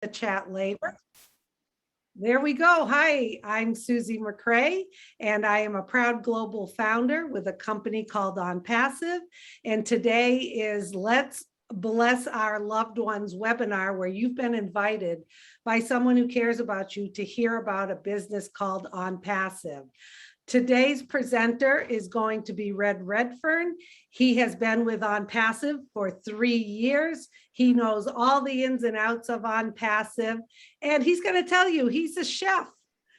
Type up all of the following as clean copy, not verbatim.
the chat later. There we go. Hi, I'm Susie McCrae, and I am a proud global founder with a company called OnPassive. And today is Let's Bless Our Loved Ones webinar, where you've been invited by someone who cares about you to hear about a business called OnPassive. Today's presenter is going to be Red Redfern. He has been with OnPassive for 3 years. He knows all the ins and outs of OnPassive, and he's going to tell you he's a chef.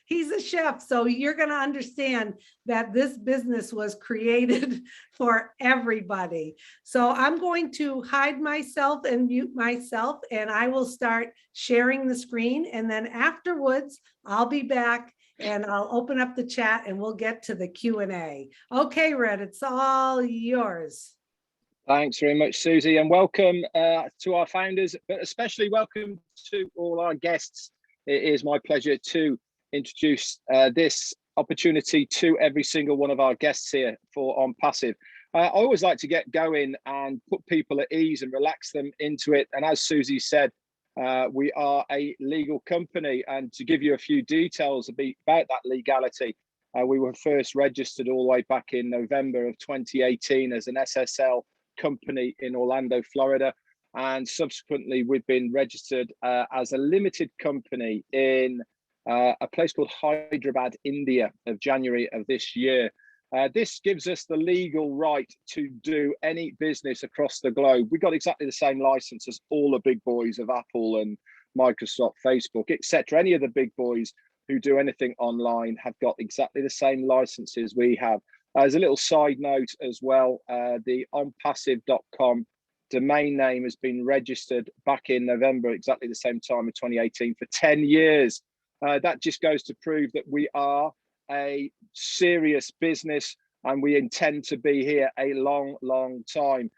He's a chef, so you're going to understand that this business was created for everybody. So I'm going to hide myself and mute myself, and I will start sharing the screen, and then afterwards, I'll be back and I'll open up the chat and we'll get to the Q&A. Okay, Red, it's all yours. Thanks very much, Susie, and welcome to our founders, but especially welcome to all our guests. It is my pleasure to introduce this opportunity to every single one of our guests here for OnPassive. I always like to get going and put people at ease and relax them into it. And as Susie said, we are a legal company, and to give you a few details about that legality, we were first registered all the way back in November of 2018 as an SSL company in Orlando, Florida, and subsequently we've been registered as a limited company in a place called Hyderabad, India, of January of this year. This gives us the legal right to do any business across the globe. We've got exactly the same license as all the big boys of Apple and Microsoft, Facebook, etc. Any of the big boys who do anything online have got exactly the same licenses we have. As a little side note as well, the onpassive.com domain name has been registered back in November, exactly the same time in 2018, for 10 years. That just goes to prove that we are a serious business and we intend to be here a long time.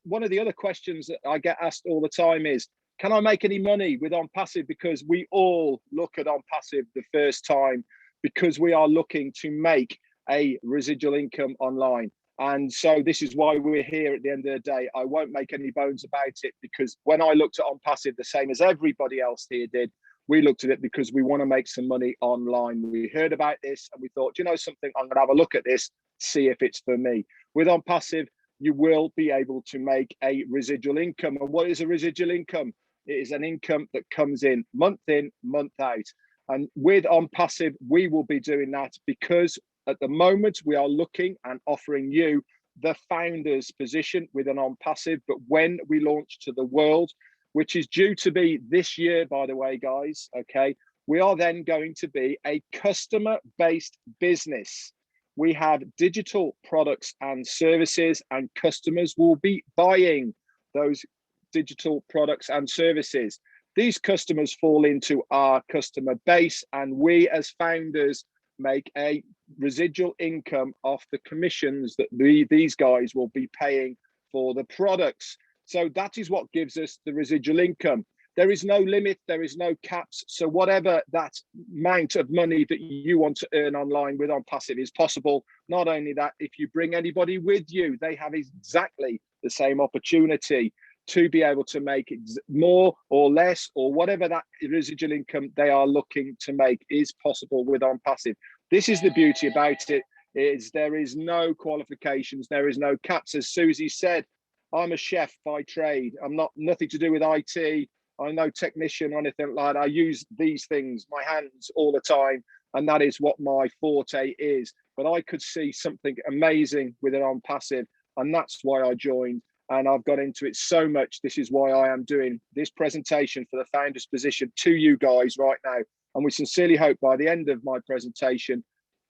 One of the other questions that I get asked all the time is, can I make any money with OnPassive? Because we all look at OnPassive the first time because we are looking to make a residual income online. And so this is why we're here at the end of the day. I won't make any bones about it, because when I looked at OnPassive, the same as everybody else here did, we looked at it because we want to make some money online. We heard about this and we thought, you know something, I'm going to have a look at this, see if it's for me. With OnPassive, you will be able to make a residual income. And what is a residual income? It is an income that comes in, month out. And with OnPassive, we will be doing that because at the moment we are looking and offering you the founder's position with an OnPassive. But when we launch to the world, which is due to be this year, by the way, guys, okay, we are then going to be a customer-based business. We have digital products and services, and customers will be buying those digital products and services. These customers fall into our customer base, and we as founders make a residual income off the commissions that these guys will be paying for the products. So that is what gives us the residual income. There is no limit, there is no caps. So whatever that amount of money that you want to earn online with OnPassive is possible. Not only that, if you bring anybody with you, they have exactly the same opportunity to be able to make more or less, or whatever that residual income they are looking to make is possible with OnPassive. This is the beauty about it, is there is no qualifications, there is no caps. As Susie said, I'm a chef by trade. I'm nothing to do with IT. I'm no technician or anything like that. I use these things, my hands, all the time, and that is what my forte is. But I could see something amazing with an OnPassive, and that's why I joined. And I've got into it so much. This is why I am doing this presentation for the founder's position to you guys right now. And we sincerely hope by the end of my presentation,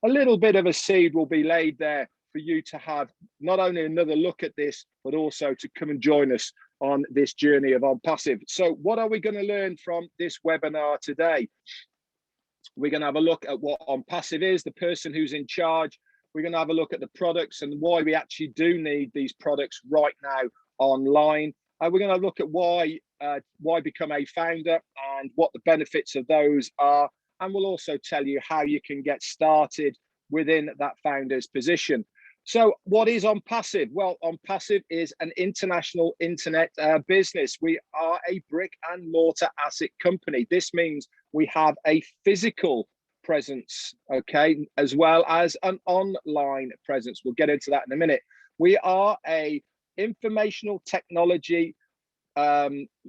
a little bit of a seed will be laid there for you to have not only another look at this, but also to come and join us on this journey of OnPassive. So what are we going to learn from this webinar today? We're going to have a look at what OnPassive is, the person who's in charge. We're going to have a look at the products and why we actually do need these products right now online. We're going to look at why become a founder and what the benefits of those are. And we'll also tell you how you can get started within that founder's position. So what is OnPassive? Well, OnPassive is an international internet business. We are a brick and mortar asset company. This means we have a physical presence, okay, as well as an online presence. We'll get into that in a minute. We are a informational technology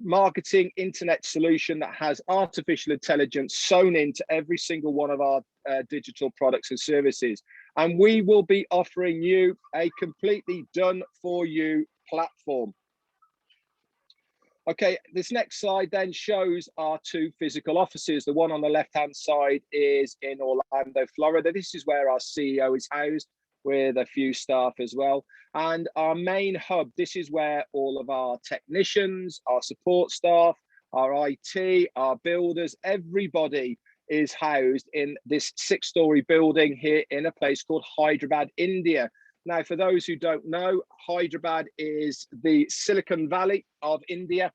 marketing internet solution that has artificial intelligence sewn into every single one of our digital products and services. And we will be offering you a completely done for you platform. Okay, this next slide then shows our two physical offices. The one on the left-hand side is in Orlando, Florida. This is where our CEO is housed with a few staff as well. And our main hub, this is where all of our technicians, our support staff, our IT, our builders, everybody is housed in this 6-story building here in a place called Hyderabad, India. Now, for those who don't know, Hyderabad is the Silicon Valley of India.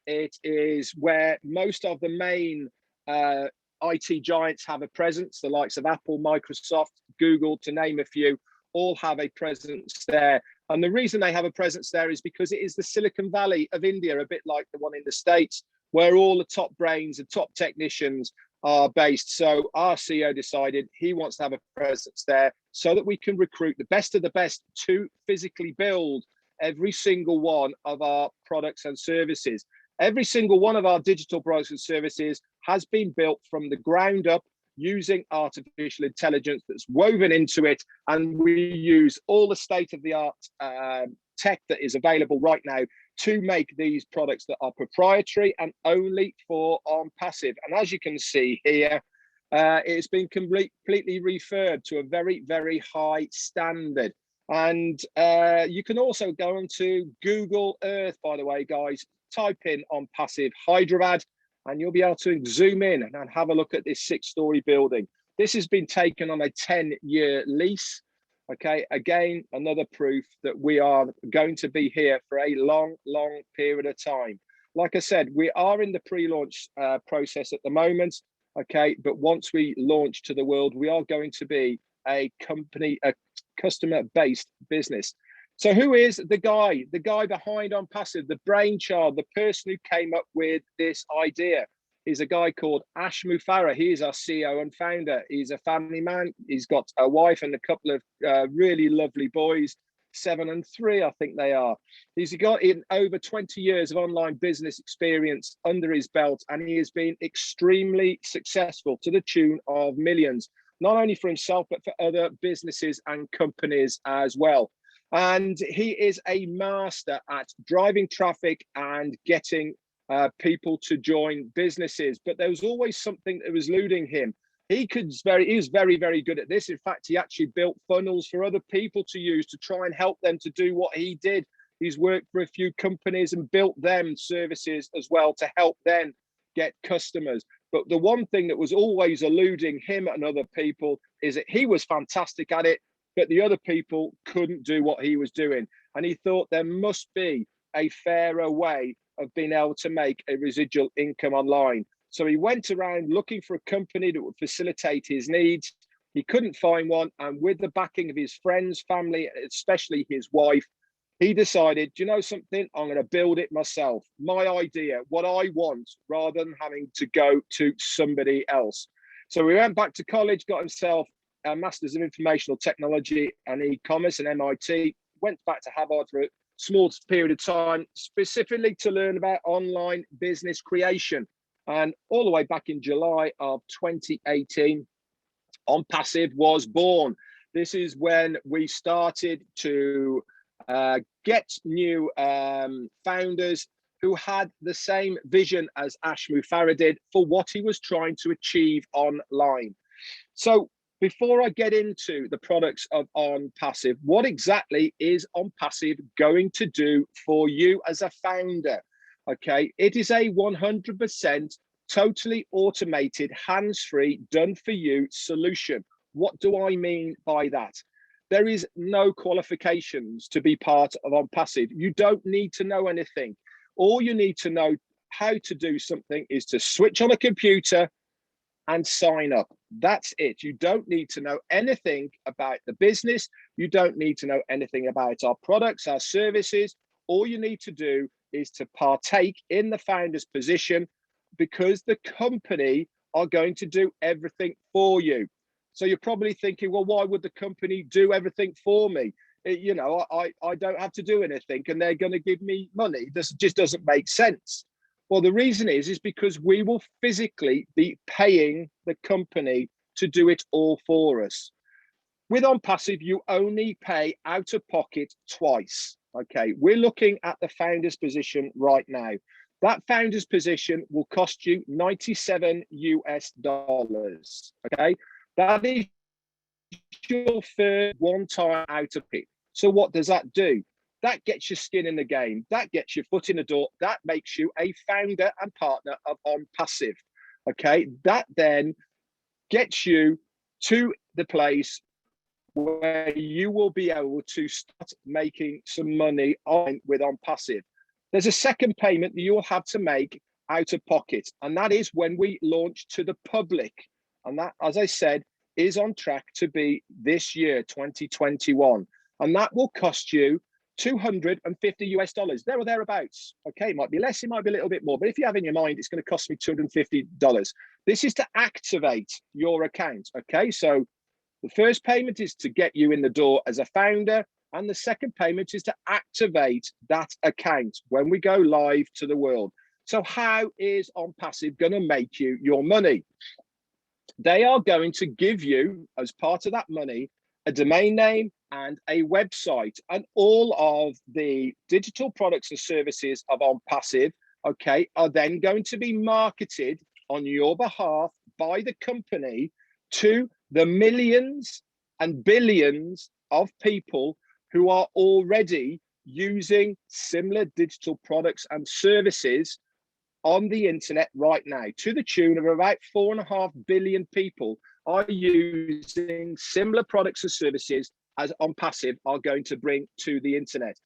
It is where most of the main IT giants have a presence. The likes of Apple, Microsoft, Google, to name a few, all have a presence there. And the reason they have a presence there is because it is the Silicon Valley of India, a bit like the one in the States, where all the top brains and top technicians are based. So our CEO decided he wants to have a presence there so that we can recruit the best of the best to physically build every single one of our products and services. Every single one of our digital products and services has been built from the ground up using artificial intelligence that's woven into it. And we use all the state-of-the-art tech that is available right now to make these products that are proprietary and only for OnPassive. And as you can see here, it's been completely refurbed to a very, very high standard. And you can also go onto Google Earth, by the way, guys, type in OnPassive Hyderabad, and you'll be able to zoom in and have a look at this 6-story building. This has been taken on a 10-year lease. Okay, again, another proof that we are going to be here for a long, long period of time. Like I said, we are in the pre-launch process at the moment. Okay, but once we launch to the world, we are going to be a company, a customer-based business. So who is the guy behind OnPassive, the brainchild, the person who came up with this idea? Is a guy called Ash Mufareh. He is our CEO and founder. He's a family man. He's got a wife and a couple of really lovely boys, 7 and 3, I think they are. He's got in over 20 years of online business experience under his belt, and he has been extremely successful to the tune of millions, not only for himself, but for other businesses and companies as well. And he is a master at driving traffic and getting people to join businesses. But there was always something that was eluding him. He was very, very good at this. In fact, he actually built funnels for other people to use to try and help them to do what he did. He's worked for a few companies and built them services as well to help them get customers. But the one thing that was always eluding him and other people is that he was fantastic at it, but the other people couldn't do what he was doing. And he thought there must be a fairer way of being able to make a residual income online. So he went around looking for a company that would facilitate his needs. He couldn't find one. And with the backing of his friends, family, especially his wife, he decided, you know something, I'm going to build it myself. My idea, what I want, rather than having to go to somebody else. So he went back to college, got himself a Master's of Informational Technology and E-commerce and MIT, went back to Harvard for a small period of time, specifically to learn about online business creation. And all the way back in July of 2018, OnPassive was born. This is when we started to get new founders who had the same vision as Ash Mufareh did for what he was trying to achieve online. So before I get into the products of OnPassive, what exactly is OnPassive going to do for you as a founder? Okay, it is a 100% totally automated, hands-free, done-for-you solution. What do I mean by that? There is no qualifications to be part of OnPassive. You don't need to know anything. All you need to know how to do something is to switch on a computer and sign up. That's it. You don't need to know anything about the business. You don't need to know anything about our products, our services. All you need to do is to partake in the founder's position, because the company are going to do everything for you. So you're probably thinking, well, why would the company do everything for me? You know, I don't have to do anything and they're going to give me money. This just doesn't make sense. Well, the reason is because we will physically be paying the company to do it all for us. With OnPassive, you only pay out of pocket twice. Okay, we're looking at the founder's position right now. That founder's position will cost you 97 US dollars. Okay, that is your first one-time out of it. So what does that do? That gets your skin in the game. That gets your foot in the door. That makes you a founder and partner of OnPassive. Okay, that then gets you to the place where you will be able to start making some money with OnPassive. There's a second payment that you'll have to make out of pocket, and that is when we launch to the public. And that, as I said, is on track to be this year, 2021. And that will cost you 250 US dollars, there or thereabouts. Okay, it might be less, it might be a little bit more, but if you have in your mind, it's going to cost me $250. This is to activate your account. Okay, so the first payment is to get you in the door as a founder, and the second payment is to activate that account when we go live to the world. So how is OnPassive going to make you your money? They are going to give you, as part of that money, a domain name and a website, and all of the digital products and services of OnPassive, okay, are then going to be marketed on your behalf by the company to the millions and billions of people who are already using similar digital products and services on the internet right now, to the tune of about 4.5 billion people are using similar products and services as OnPassive are going to bring to the internet.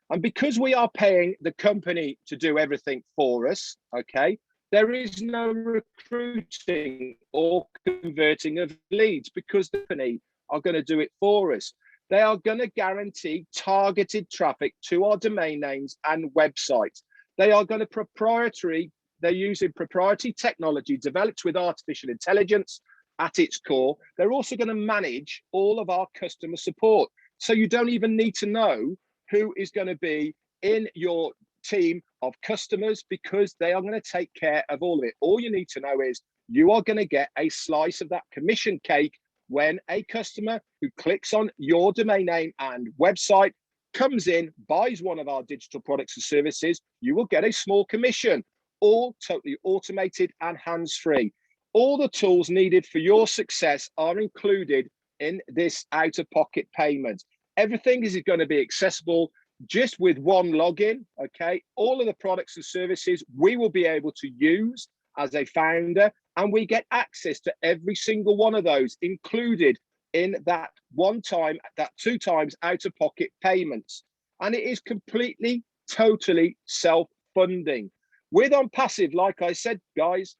And because we are paying the company to do everything for us, okay, there is no recruiting or converting of leads, because the company are going to do it for us. They are going to guarantee targeted traffic to our domain names and websites. They are going to they're using proprietary technology developed with artificial intelligence at its core. They're also going to manage all of our customer support. So you don't even need to know who is going to be in your team of customers, because they are going to take care of all of it. All you need to know is you are going to get a slice of that commission cake when a customer who clicks on your domain name and website comes in, buys one of our digital products and services. You will get a small commission, all totally automated and hands-free. All the tools needed for your success are included in this out-of-pocket payment. Everything is going to be accessible just with one login, okay? All of the products and services we will be able to use as a founder, and we get access to every single one of those included in that one time, that 2 times out-of-pocket payments. And it is completely, totally self-funding. With OnPassive, like I said, guys,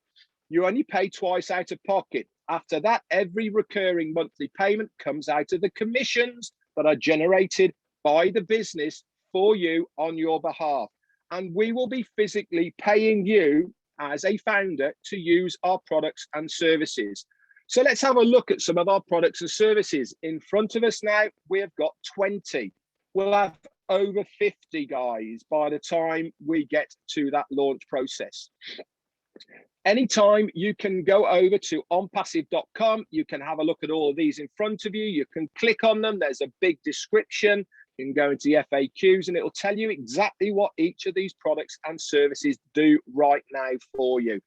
you only pay twice out of pocket. After that, every recurring monthly payment comes out of the commissions that are generated by the business for you on your behalf. And we will be physically paying you as a founder to use our products and services. So let's have a look at some of our products and services. In front of us now, we have got 20. We'll have over 50, guys, by the time we get to that launch process. Anytime you can go over to onpassive.com, you can have a look at all of these in front of you. You can click on them. There's a big description. You can go into the FAQs and it will tell you exactly what each of these products and services do right now for you.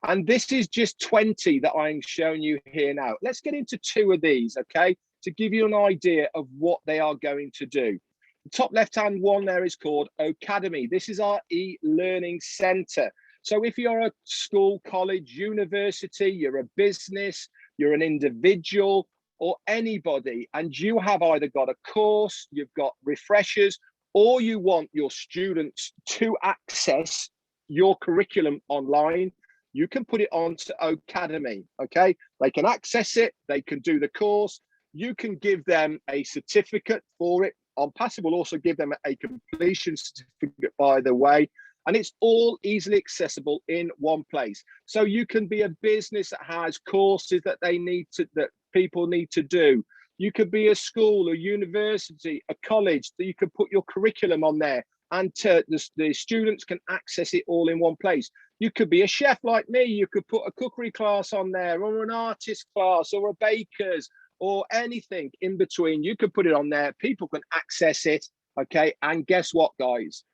And this is just 20 that I'm showing you here now. Let's get into 2 of these, okay, to give you an idea of what they are going to do. The top left-hand one there is called Academy. This is our e-learning center. So if you're a school, college, university, you're a business, you're an individual, or anybody, and you have either got a course, you've got refreshers, or you want your students to access your curriculum online, you can put it onto Academy. Okay, they can access it, they can do the course, you can give them a certificate for it. OnPassive will also give them a completion certificate, by the way, and it's all easily accessible in one place. So you can be a business that has courses that that people need to do. You could be a school, a university, a college, that you could put your curriculum on there, and the students can access it all in one place. You could be a chef like me. You could put a cookery class on there, or an artist class, or a baker's, or anything in between. You could put it on there. People can access it. Okay. And guess what, guys?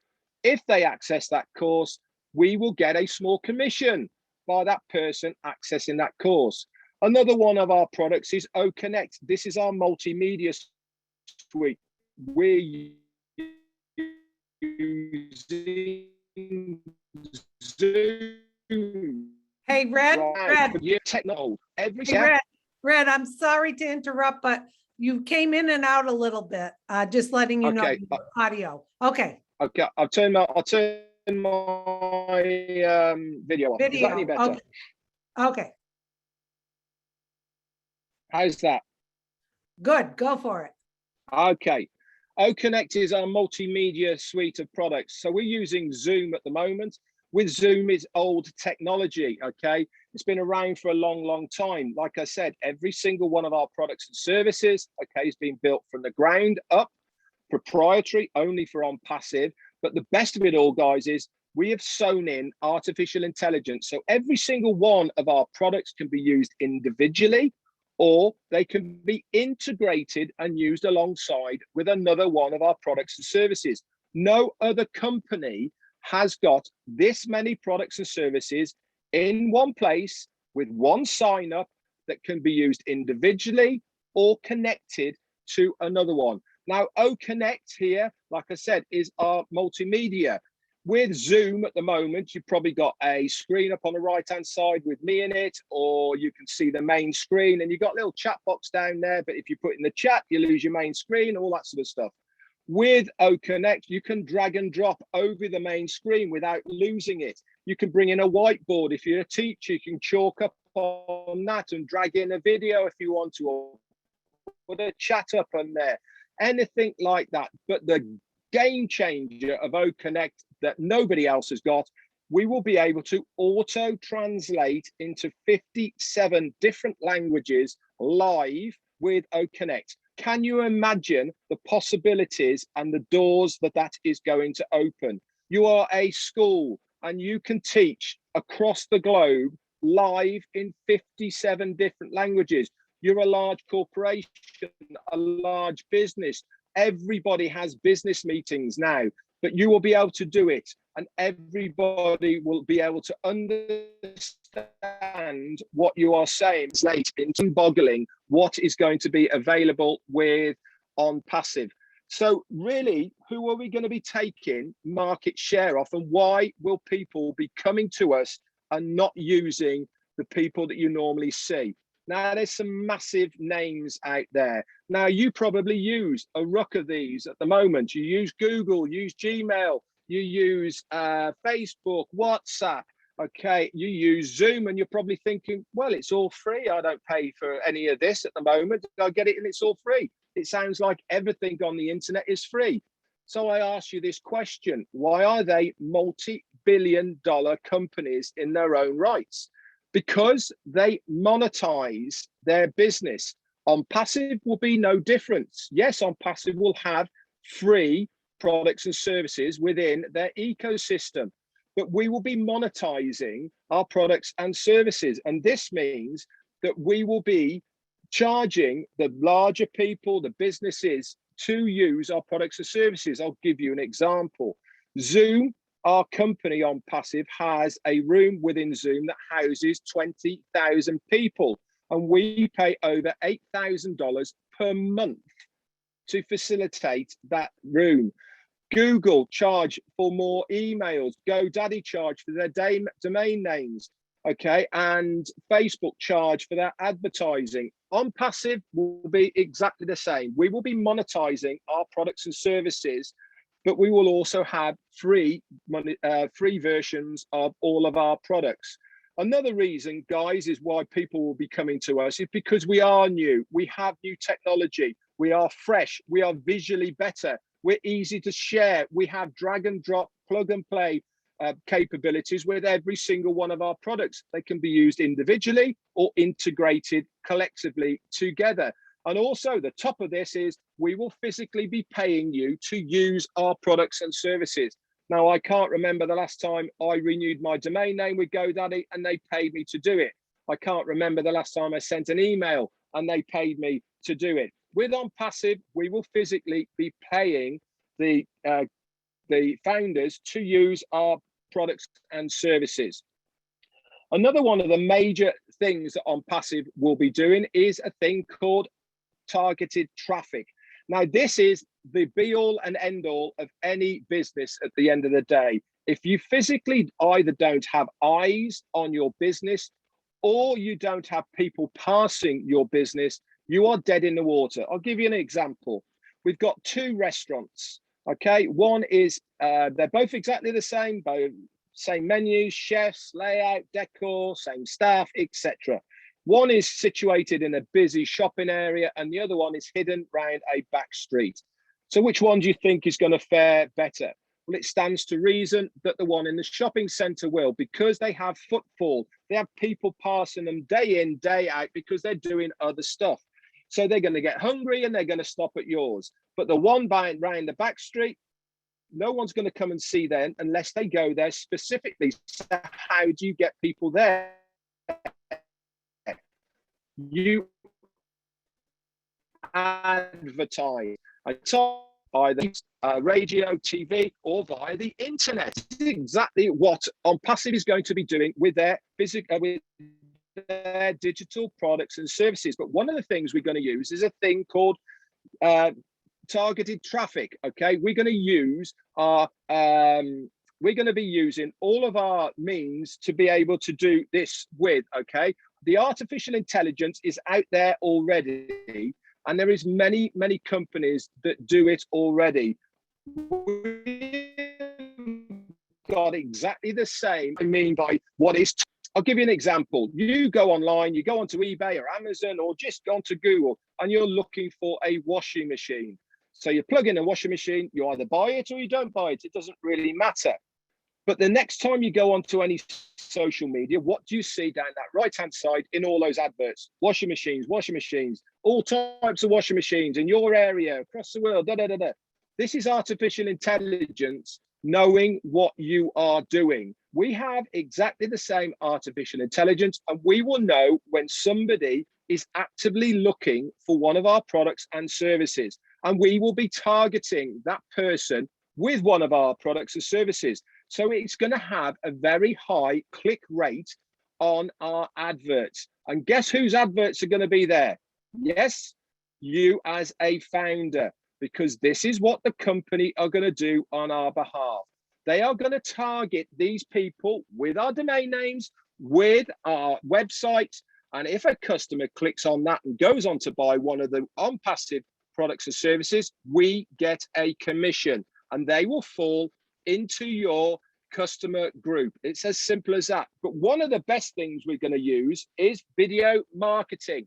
If they access that course, we will get a small commission by that person accessing that course. Another one of our products is OConnect. This is our multimedia suite. We're using Zoom. Hey, Red, Red, I'm sorry to interrupt, but you came in and out a little bit. Just letting you know, Okay. audio. Okay. Okay, I'll turn my video on. Is that any better? Okay. Okay. How's that? Good. Go for it. Okay. OConnect is our multimedia suite of products. So we're using Zoom at the moment. With Zoom, is old technology. Okay, it's been around for a long, long time. Like I said, every single one of our products and services, okay, is being built from the ground up, proprietary, only for OnPassive. But the best of it all, guys, is we have sewn in artificial intelligence. So every single one of our products can be used individually, or they can be integrated and used alongside with another one of our products and services. No other company has got this many products and services in one place with one sign up that can be used individually or connected to another one. Now, OConnect here, like I said, is our multimedia. With Zoom at the moment, you've probably got a screen up on the right-hand side with me in it, or you can see the main screen, and you've got a little chat box down there, but if you put in the chat, you lose your main screen, all that sort of stuff. With OConnect, you can drag and drop over the main screen without losing it. You can bring in a whiteboard. If you're a teacher, you can chalk up on that and drag in a video if you want to, or put a chat up on there, anything like that. But the game changer of OConnect that nobody else has got, we will be able to auto translate into 57 different languages live with OConnect. Can you imagine the possibilities and the doors that that is going to open? You are a school and you can teach across the globe live in 57 different languages. You're a large corporation, a large business. Everybody has business meetings now, but you will be able to do it, and everybody will be able to understand what you are saying. It's late into boggling what is going to be available with OnPassive. So really, who are we going to be taking market share off, and why will people be coming to us and not using the people that you normally see? Now, there's some massive names out there. Now, you probably use a ruck of these at the moment. You use Google, use Gmail, you use Facebook, WhatsApp, okay? You use Zoom, and you're probably thinking, well, it's all free. I don't pay for any of this at the moment. I get it and it's all free. It sounds like everything on the internet is free. So I ask you this question: why are they multi-billion-dollar companies in their own rights? Because they monetize their business. OnPassive will be no different. Yes, OnPassive will have free products and services within their ecosystem, but we will be monetizing our products and services. And this means that we will be charging the larger people, the businesses, to use our products and services. I'll give you an example. Zoom, our company OnPassive, has a room within Zoom that houses 20,000 people, and we pay over $8,000 per month to facilitate that room. Google charge for more emails. GoDaddy charge for their domain names, okay? And Facebook charge for their advertising. OnPassive will be exactly the same. We will be monetizing our products and services, but we will also have free versions of all of our products. Another reason, guys, is why people will be coming to us is because we are new. We have new technology. We are fresh. We are visually better. We're easy to share. We have drag and drop, plug and play capabilities with every single one of our products. They can be used individually or integrated collectively together. And also the top of this is we will physically be paying you to use our products and services. Now, I can't remember the last time I renewed my domain name with GoDaddy and they paid me to do it. I can't remember the last time I sent an email and they paid me to do it. With OnPassive, we will physically be paying the founders to use our products and services. Another one of the major things that OnPassive will be doing is a thing called targeted traffic. Now, this is the be all and end all of any business at the end of the day. If you physically either don't have eyes on your business or you don't have people passing your business, you are dead in the water. I'll give you an example. We've got two restaurants. Okay, one is, they're both exactly the same, both same menus, chefs, layout, decor, same staff, etc. One is situated in a busy shopping area and the other one is hidden round a back street. So which one do you think is going to fare better? Well, it stands to reason that the one in the shopping centre will, because they have footfall. They have people passing them day in, day out because they're doing other stuff. So they're going to get hungry and they're going to stop at yours. But the one round the back street, no one's going to come and see them unless they go there specifically. So how do you get people there? You advertise by the radio, TV, or via the internet. This is exactly what OnPassive is going to be doing with their with their digital products and services. But one of the things we're going to use is a thing called targeted traffic. Okay, we're going to use our we're going to be using all of our means to be able to do this with. Okay, the artificial intelligence is out there already, and there is many companies that do it already. We've got exactly the same. I mean by what is. I'll give you an example. You go online, you go onto eBay or Amazon or just go onto Google and you're looking for a washing machine. So you plug in a washing machine, you either buy it or you don't buy it. It doesn't really matter. But the next time you go onto any social media, what do you see down that right-hand side in all those adverts? Washing machines, all types of washing machines in your area, across the world, This is artificial intelligence knowing what you are doing. We have exactly the same artificial intelligence, and we will know when somebody is actively looking for one of our products and services, and we will be targeting that person with one of our products and services. So it's going to have a very high click rate on our adverts. And guess whose adverts are going to be there? Yes, you as a founder, because this is what the company are going to do on our behalf. They are going to target these people with our domain names, with our website. And if a customer clicks on that and goes on to buy one of the OnPassive products and services, we get a commission and they will fall into your customer group. It's as simple as that. But one of the best things we're going to use is video marketing.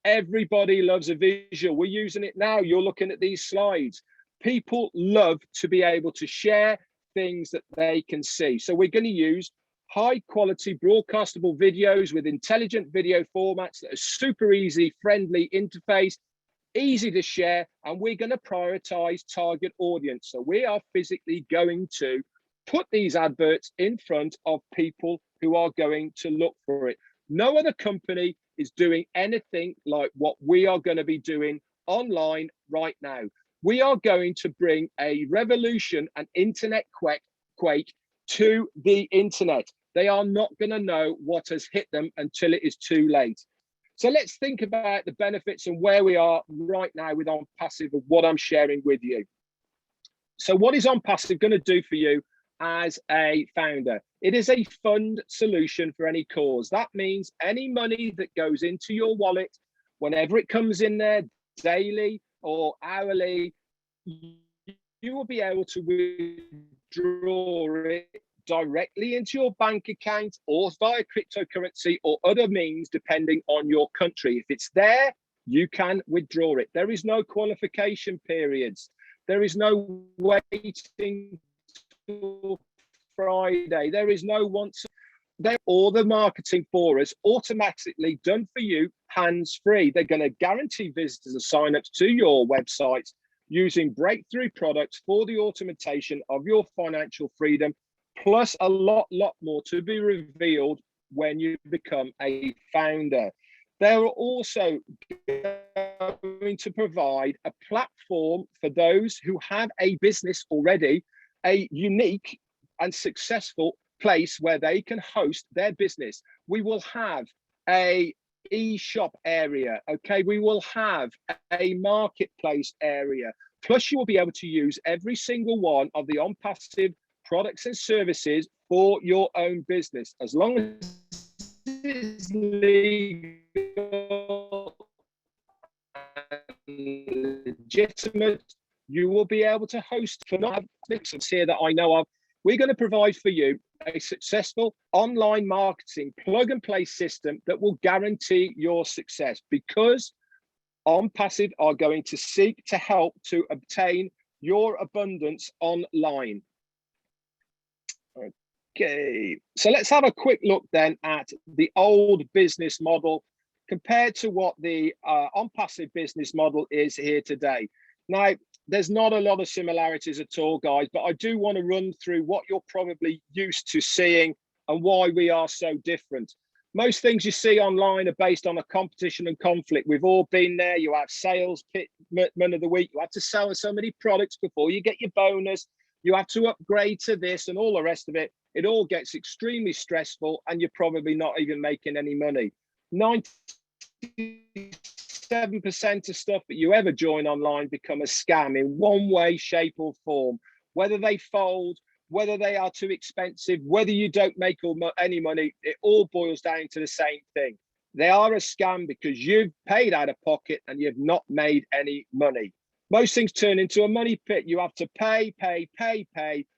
Everybody loves a visual. We're using it now. You're looking at these slides. People love to be able to share things that they can see. So we're going to use high quality broadcastable videos with intelligent video formats that are super easy, friendly interface, easy to share, and we're going to prioritize target audience. So we are physically going to put these adverts in front of people who are going to look for it. No other company is doing anything like what we are going to be doing online right now. We are going to bring a revolution, an internet quake to the internet. They are not going to know what has hit them until it is too late. So let's think about the benefits and where we are right now with OnPassive and what I'm sharing with you. So what is OnPassive going to do for you as a founder? It is a fund solution for any cause. That means any money that goes into your wallet, whenever it comes in there daily or hourly, you will be able to withdraw it directly into your bank account or via cryptocurrency or other means, depending on your country. If it's there, you can withdraw it. There is no qualification periods. There is no waiting till Friday. There is no once. They're all the marketing for us, automatically done for you, hands-free. They're going to guarantee visitors and sign-ups to your website using breakthrough products for the automation of your financial freedom, plus a lot more to be revealed when you become a founder. They're also going to provide a platform for those who have a business already, a unique and successful place where they can host their business. We will have a e-shop area, okay? We will have a marketplace area. Plus, you will be able to use every single one of the OnPassive products and services for your own business, as long as it's legal and legitimate. You will be able to host for not here that I know of. We're going to provide for you a successful online marketing plug and play system that will guarantee your success, because OnPassive are going to seek to help to obtain your abundance online. Okay, so let's have a quick look then at the old business model compared to what the OnPassive business model is here today. Now, there's not a lot of similarities at all, guys, but I do want to run through what you're probably used to seeing and why we are so different. Most things you see online are based on a competition and conflict. We've all been there. You have sales pitman of the week. You have to sell so many products before you get your bonus. You have to upgrade to this and all the rest of it. It all gets extremely stressful, and you're probably not even making any money. 97% of stuff that you ever join online become a scam in one way, shape, or form. Whether they fold, whether they are too expensive, whether you don't make any money, it all boils down to the same thing. They are a scam because you've paid out of pocket and you've not made any money. Most things turn into a money pit. You have to pay.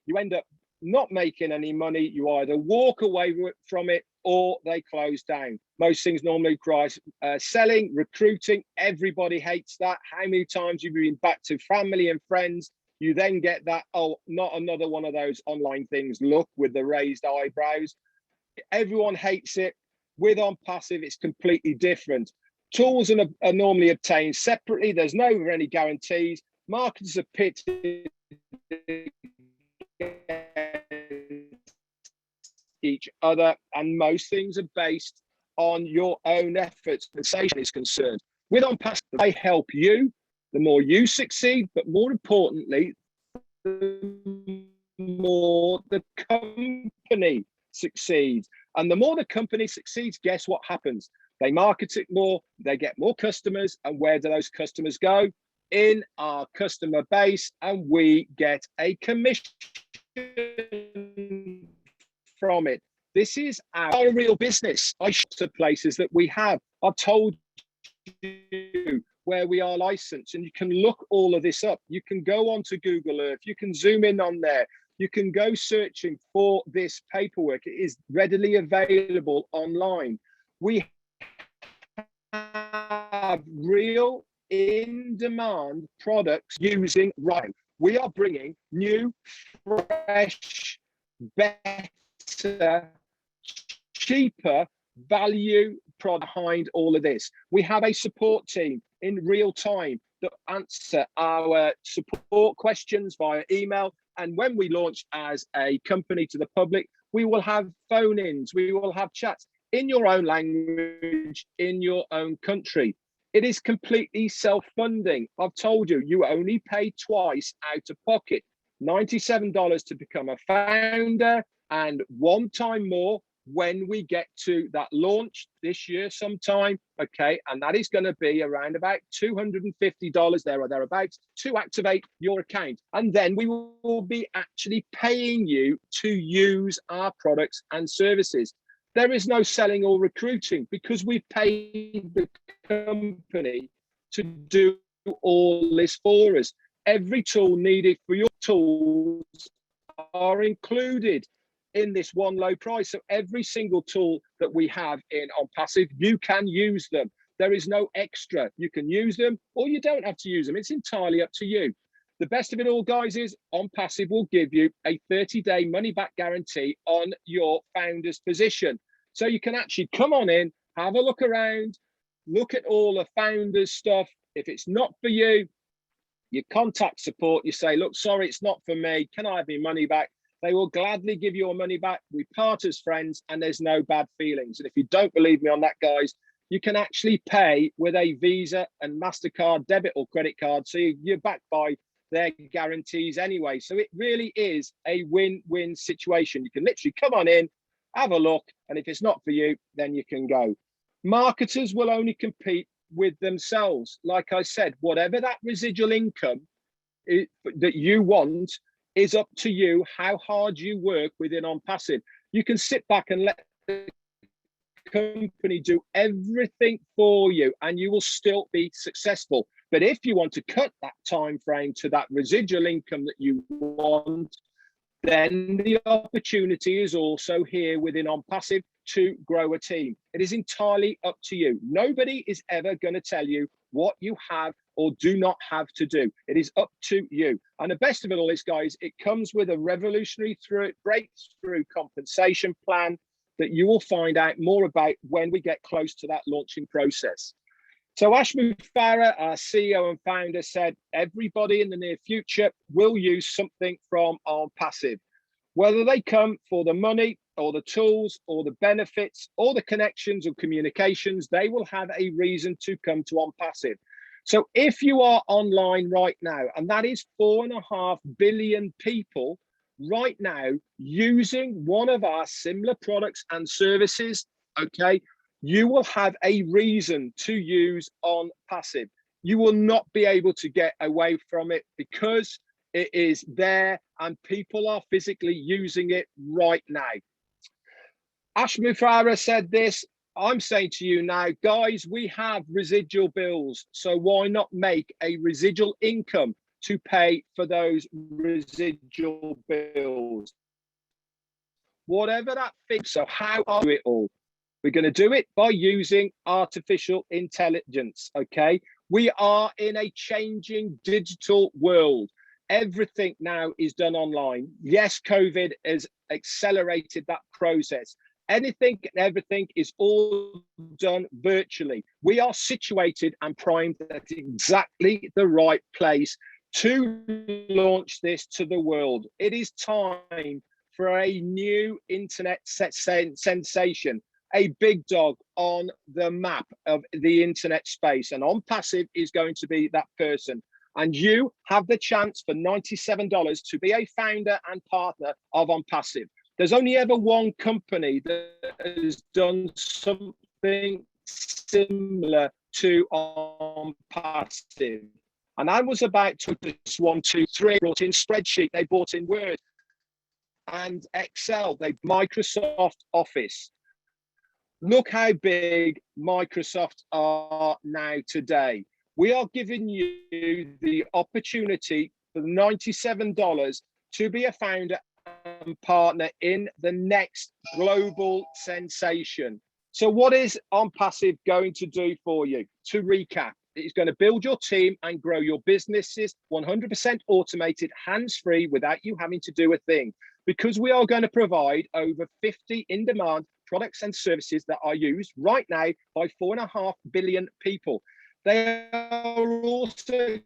You end up not making any money. You either walk away from it or they close down. Most things normally cries selling, recruiting. Everybody hates that. How many times you've been back to family and friends? You then get that, oh, not another one of those online things, look, with the raised eyebrows. Everyone hates it. With OnPassive, it's completely different. Tools are normally obtained separately. There's never any guarantees. Marketers are pitted each other, and most things are based on your own efforts. Compensation is concerned. With OnPassive, I help you. The more you succeed, but more importantly, the more the company succeeds. And the more the company succeeds, guess what happens? They market it more, they get more customers, and where do those customers go? In our customer base, and we get a commission from it. This is our real business. I show the places that we have. I've told you where we are licensed, and you can look all of this up. You can go onto Google Earth, you can zoom in on there, you can go searching for this paperwork. It is readily available online. We have real in-demand products using Rhyme. We are bringing new, fresh, better, cheaper value product behind all of this. We have a support team in real time that answer our support questions via email. And when we launch as a company to the public, we will have phone-ins, we will have chats in your own language, in your own country. It is completely self-funding. I've told you, you only pay twice out of pocket, $97 to become a founder, and one time more when we get to that launch this year sometime, okay? And that is going to be around about $250 there or thereabouts to activate your account. And then we will be actually paying you to use our products and services. There is no selling or recruiting because we've paid the company to do all this for us. Every tool needed for your tools are included in this one low price. So every single tool that we have in OnPassive, you can use them. There is no extra. You can use them or you don't have to use them. It's entirely up to you. The best of it all, guys, is OnPassive will give you a 30-day money-back guarantee on your founder's position. So you can actually come on in, have a look around, look at all the founders' stuff. If it's not for you, you contact support, you say, look, sorry, it's not for me. Can I have my money back? They will gladly give you your money back. We part as friends and there's no bad feelings. And if you don't believe me on that, guys, you can actually pay with a Visa and MasterCard debit or credit card. So you're backed by their guarantees anyway. So it really is a win-win situation. You can literally come on in, have a look, and if it's not for you, then you can go. Marketers will only compete with themselves. Like I said, whatever that residual income that you want is up to you, how hard you work within OnPassive. You can sit back and let the company do everything for you and you will still be successful. But if you want to cut that time frame to that residual income that you want, then the opportunity is also here within OnPassive to grow a team. It is entirely up to you. Nobody is ever going to tell you what you have or do not have to do. It is up to you. And the best of it all is, guys, it comes with a revolutionary breakthrough compensation plan that you will find out more about when we get close to that launching process. So Ashmu Farah, our CEO and founder, said everybody in the near future will use something from OnPassive. Whether they come for the money or the tools or the benefits or the connections or communications, they will have a reason to come to OnPassive. So if you are online right now, and that is 4.5 billion people right now using one of our similar products and services, okay, you will have a reason to use OnPassive. You will not be able to get away from it because it is there and people are physically using it right now. Ashmu Farah said this. I'm saying to you now, guys, we have residual bills. So why not make a residual income to pay for those residual bills? Whatever that fits. So how are we do it all? We're going to do it by using artificial intelligence, okay? We are in a changing digital world. Everything now is done online. Yes, COVID has accelerated that process. Anything and everything is all done virtually. We are situated and primed at exactly the right place to launch this to the world. It is time for a new internet sensation, a big dog on the map of the internet space, and OnPassive is going to be that person. And you have the chance for $97 to be a founder and partner of OnPassive. There's only ever one company that has done something similar to OnPassive. And I was about to put this 1, 2, 3, brought in spreadsheet, they brought in Word and Excel, Microsoft Office. Look how big Microsoft are now today. We are giving you the opportunity for $97 to be a founder and partner in the next global sensation. So what is OnPassive going to do for you? To recap, it's going to build your team and grow your businesses 100% automated, hands-free, without you having to do a thing. Because we are going to provide over 50 in-demand products and services that are used right now by 4.5 billion people. They are also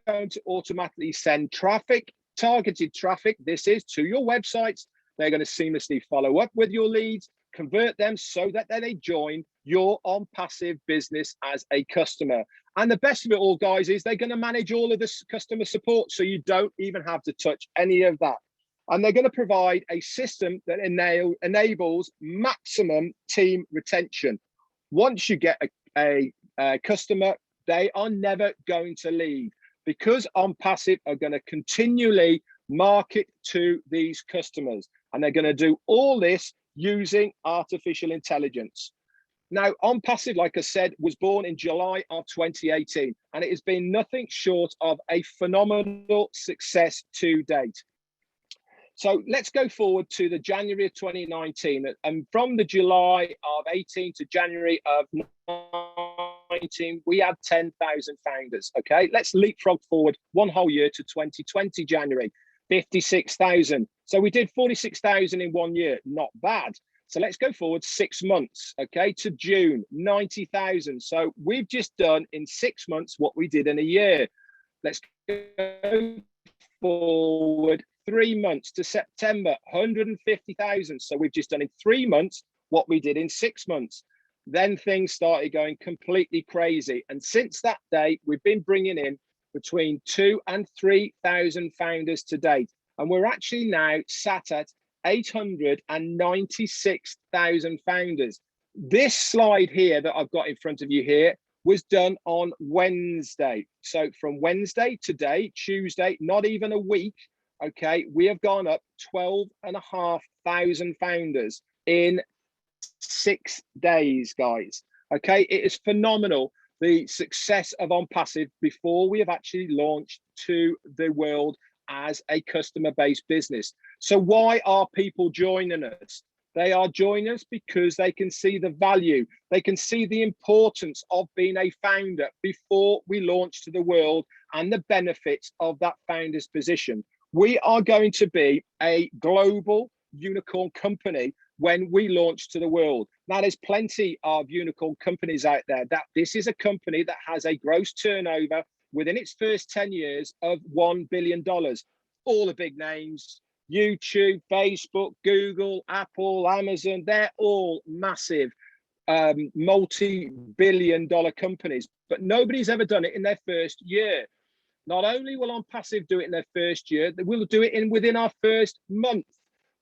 going to automatically send traffic, targeted traffic, this is to your websites. They're going to seamlessly follow up with your leads, convert them so that they join your OnPassive business as a customer. And the best of it all, guys, is they're going to manage all of this customer support, so you don't even have to touch any of that. And they're going to provide a system that enables maximum team retention. Once you get a customer, they are never going to leave, because OnPassive are going to continually market to these customers. And they're going to do all this using artificial intelligence. Now, OnPassive, like I said, was born in July of 2018, and it has been nothing short of a phenomenal success to date. So let's go forward to the January of 2019, and from the July of 18 to January of 19, we had 10,000 founders. Okay, let's leapfrog forward one whole year to 2020 January, 56,000. So we did 46,000 in 1 year, not bad. So let's go forward 6 months, okay, to June, 90,000. So we've just done in 6 months what we did in a year. Let's go forward 3 months to September, 150,000. So we've just done in 3 months what we did in 6 months. Then things started going completely crazy. And since that day, we've been bringing in between 2,000 and 3,000 founders to date. And we're actually now sat at 896,000 founders. This slide here that I've got in front of you here was done on Wednesday. So from Wednesday today, Tuesday, not even a week, okay, we have gone up 12,500 founders in 6 days, guys. Okay, it is phenomenal, the success of OnPassive before we have actually launched to the world as a customer-based business. So why are people joining us? They are joining us because they can see the value. They can see the importance of being a founder before we launch to the world and the benefits of that founder's position. We are going to be a global unicorn company when we launch to the world. Now, there's plenty of unicorn companies out there. This is a company that has a gross turnover within its first 10 years of $1 billion. All the big names, YouTube, Facebook, Google, Apple, Amazon, they're all massive multi-billion-dollar companies, but nobody's ever done it in their first year. Not only will OnPassive do it in their first year, they will do it within our first month.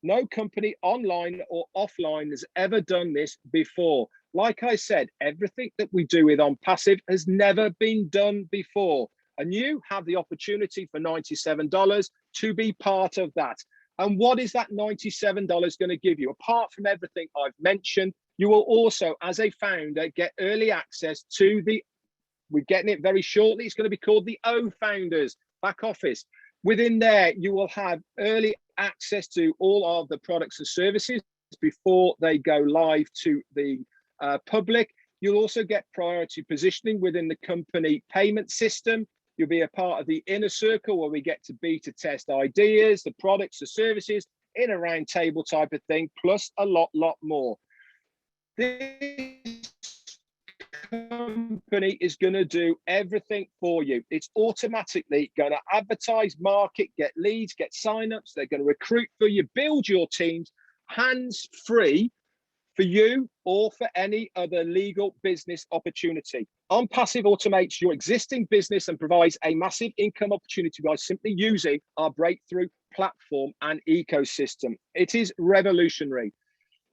No company online or offline has ever done this before. Like I said, everything that we do with OnPassive has never been done before. And you have the opportunity for $97 to be part of that. And what is that $97 going to give you? Apart from everything I've mentioned, you will also, as a founder, get early access to we're getting it very shortly. It's going to be called the O Founders back office. Within there, you will have early access to all of the products and services before they go live to the public. You'll also get priority positioning within the company payment system. You'll be a part of the inner circle where we get to beta test ideas, the products, the services in a round table type of thing, plus a lot more. This company is going to do everything for you. It's automatically going to advertise, market, get leads, get signups. They're going to recruit for you, build your teams hands-free for you or for any other legal business opportunity. OnPassive automates your existing business and provides a massive income opportunity by simply using our breakthrough platform and ecosystem. It is revolutionary.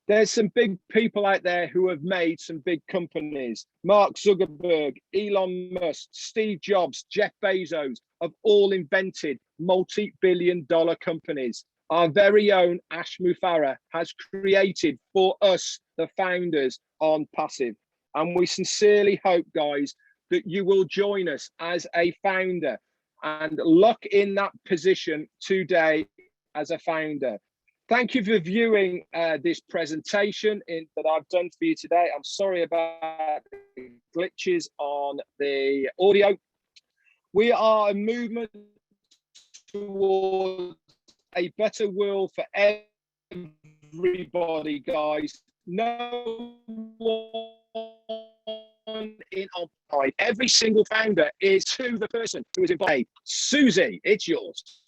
There's some big people out there who have made some big companies. Mark Zuckerberg, Elon Musk, Steve Jobs, Jeff Bezos have all invented multi-billion-dollar companies. Our very own Ash Mufareh has created for us, the founders, OnPassive. And we sincerely hope, guys, that you will join us as a founder and lock in that position today as a founder. Thank you for viewing this presentation that I've done for you today. I'm sorry about the glitches on the audio. We are a movement towards a better world for everybody, guys. No one in our pride. Every single founder is to the person who is involved. Susie, it's yours.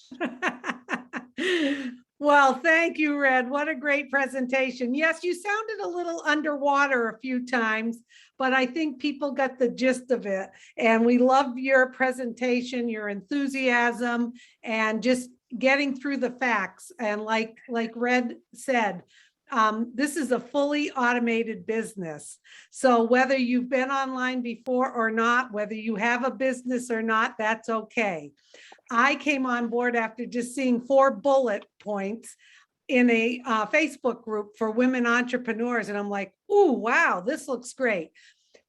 Well, thank you, Red. What a great presentation. Yes, you sounded a little underwater a few times, but I think people got the gist of it. And we love your presentation, your enthusiasm, and just getting through the facts. And like Red said, this is a fully automated business. So whether you've been online before or not, whether you have a business or not, that's okay. I came on board after just seeing 4 bullet points in a Facebook group for women entrepreneurs. And I'm like, ooh, wow, this looks great.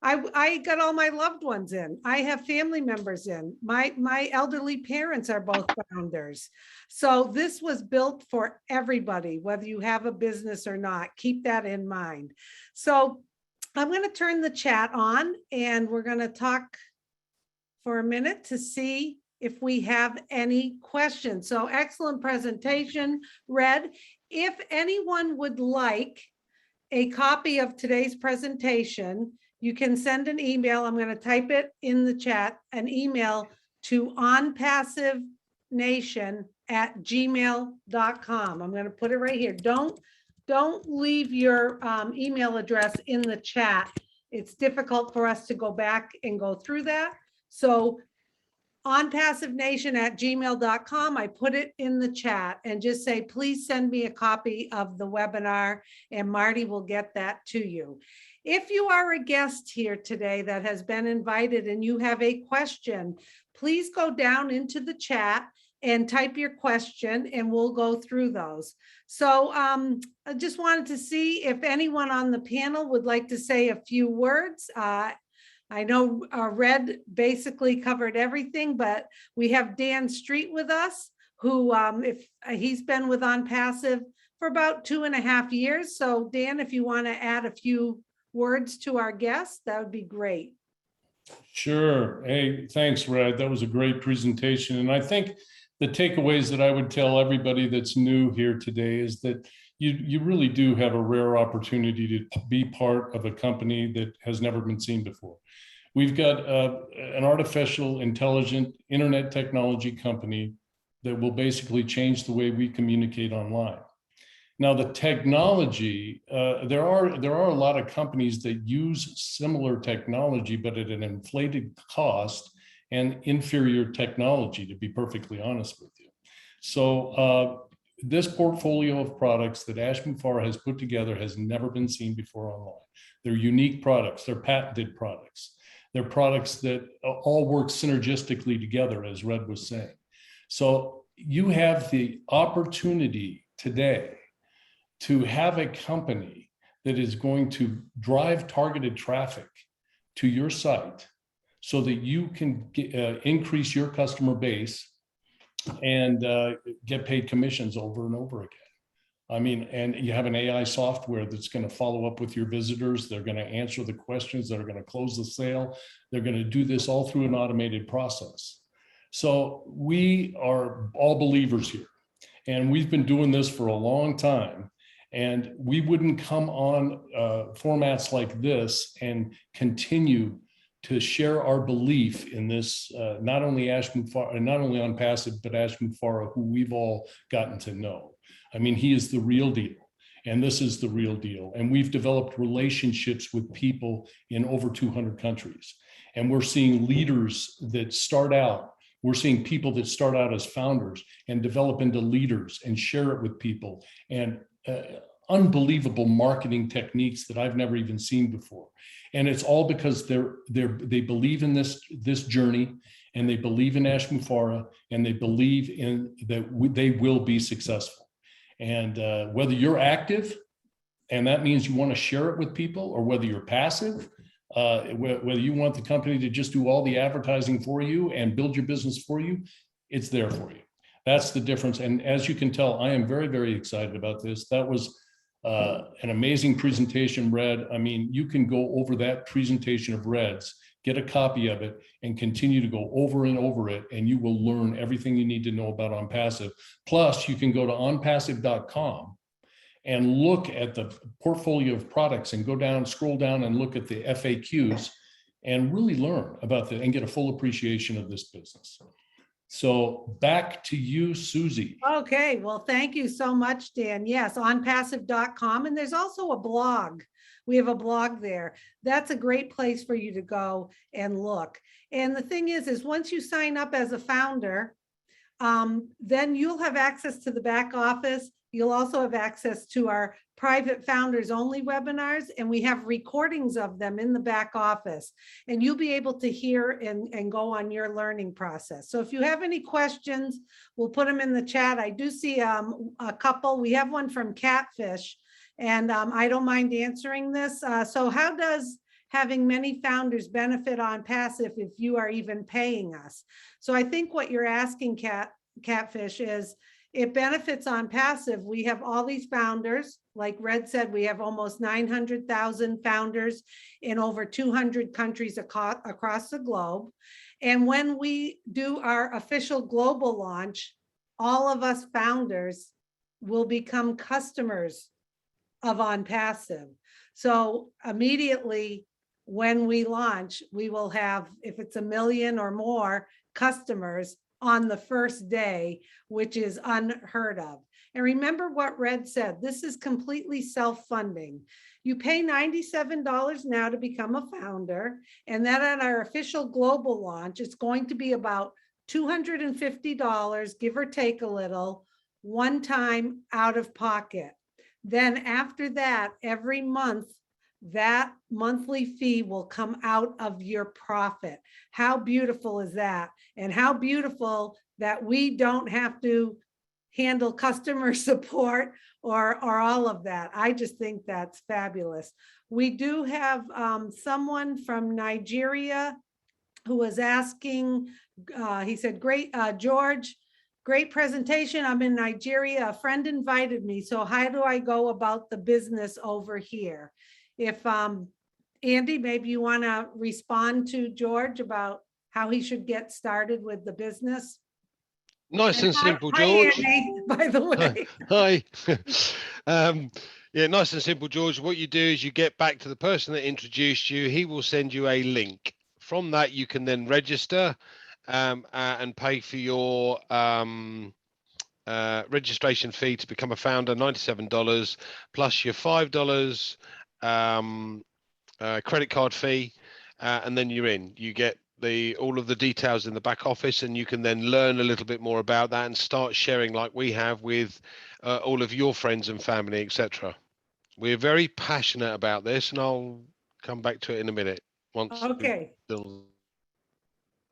I got all my loved ones in. I have family members in. My elderly parents are both founders. So this was built for everybody, whether you have a business or not. Keep that in mind. So I'm going to turn the chat on and we're going to talk for a minute to see if we have any questions. So excellent presentation, Red. If anyone would like a copy of today's presentation, you can send an email. I'm going to type it in the chat, an email to onpassivenation@gmail.com. I'm going to put it right here. Don't leave your email address in the chat. It's difficult for us to go back and go through that. So onpassivenation@gmail.com. I put it in the chat and just say, please send me a copy of the webinar and Marty will get that to you. If you are a guest here today that has been invited and you have a question, please go down into the chat and type your question and we'll go through those. So I just wanted to see if anyone on the panel would like to say a few words. I know Red basically covered everything, but we have Dan Street with us, who if he's been with OnPassive for about 2.5 years. So Dan, if you want to add a few words to our guests, that would be great. Sure. Hey, thanks, Red. That was a great presentation. And I think the takeaways that I would tell everybody that's new here today is that you really do have a rare opportunity to be part of a company that has never been seen before. We've got an artificial intelligent internet technology company that will basically change the way we communicate online. Now, the technology, there are a lot of companies that use similar technology, but at an inflated cost and inferior technology, to be perfectly honest with you. So this portfolio of products that Ashmufara has put together has never been seen before online. They're unique products, they're patented products. They're products that all work synergistically together, as Red was saying. So you have the opportunity today to have a company that is going to drive targeted traffic to your site so that you can increase your customer base and get paid commissions over and over again. I mean, and you have an AI software that's going to follow up with your visitors. They're going to answer the questions that are going to close the sale. They're going to do this all through an automated process. So we are all believers here, and we've been doing this for a long time. And we wouldn't come on formats like this and continue to share our belief in this, not only Ashmufara, not only OnPassive, but Ashmufara, who we've all gotten to know. I mean, he is the real deal, and this is the real deal. And we've developed relationships with people in over 200 countries. And we're seeing leaders that start out, we're seeing people that start out as founders and develop into leaders and share it with people. And unbelievable marketing techniques that I've never even seen before. And it's all because they believe in this journey, and they believe in Ashmufara, and they believe in that they will be successful. And whether you're active, and that means you want to share it with people, or whether you're passive, whether you want the company to just do all the advertising for you and build your business for you, it's there for you. That's the difference. And as you can tell, I am very, very excited about this. That was an amazing presentation, Red. I mean, you can go over that presentation of Red's, get a copy of it, and continue to go over and over it, and you will learn everything you need to know about OnPassive. Plus, you can go to onpassive.com and look at the portfolio of products and go down, scroll down and look at the FAQs and really learn about and get a full appreciation of this business. So back to you, Susie. Okay, well, thank you so much, Dan. Yes, onpassive.com. And there's also a blog. We have a blog there. That's a great place for you to go and look. And the thing is once you sign up as a founder, then you'll have access to the back office. You'll also have access to our private founders only webinars, and we have recordings of them in the back office, and you'll be able to hear and go on your learning process. So if you have any questions, we'll put them in the chat. I do see a couple. We have one from Catfish, and I don't mind answering this. So how does having many founders benefit on passive if you are even paying us. So I think what you're asking, Catfish, is it benefits on passive. We have all these founders. Like Red said, we have almost 900,000 founders in over 200 countries across the globe. And when we do our official global launch, all of us founders will become customers of OnPassive. So immediately when we launch, we will have, if it's 1 million or more customers on the first day, which is unheard of. And remember what Red said, this is completely self-funding. You pay $97 now to become a founder, and then at our official global launch, it's going to be about $250, give or take a little, one time out of pocket. Then after that, every month, that monthly fee will come out of your profit. How beautiful is that? And how beautiful that we don't have to handle customer support or all of that. I just think that's fabulous. We do have someone from Nigeria who was asking, he said, great, George, great presentation. I'm in Nigeria. A friend invited me. So how do I go about the business over here? If Andy, maybe you want to respond to George about how he should get started with the business. Nice and simple, Hi, George. Andy, by the way. Hi. Yeah, nice and simple, George. What you do is you get back to the person that introduced you. He will send you a link. From that, you can then register and pay for your registration fee to become a founder, $97, plus your $5 credit card fee, and then you're in. You get all of the details in the back office, and you can then learn a little bit more about that and start sharing like we have with all of your friends and family, etc. We're very passionate about this, and I'll come back to it in a minute. Okay.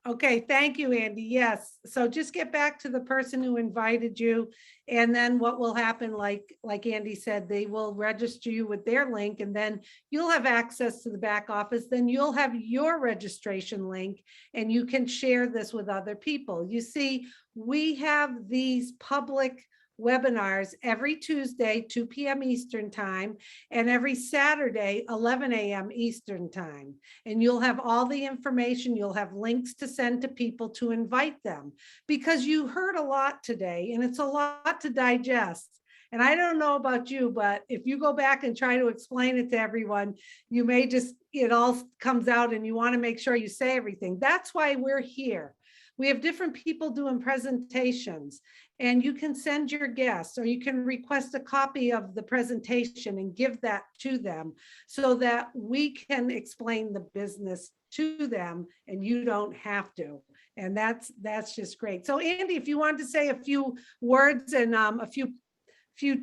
Okay, thank you, Andy. Yes, so just get back to the person who invited you, and then what will happen, like Andy said, they will register you with their link, and then you'll have access to the back office. Then you'll have your registration link, and you can share this with other people. You see, we have these public webinars every Tuesday, 2 p.m. Eastern time, and every Saturday, 11 a.m. Eastern time. And you'll have all the information. You'll have links to send to people to invite them, because you heard a lot today and it's a lot to digest. And I don't know about you, but if you go back and try to explain it to everyone, you may just, it all comes out and you want to make sure you say everything. That's why we're here. We have different people doing presentations, and you can send your guests, or you can request a copy of the presentation and give that to them so that we can explain the business to them and you don't have to. And that's just great. So Andy, if you want to say a few words and a few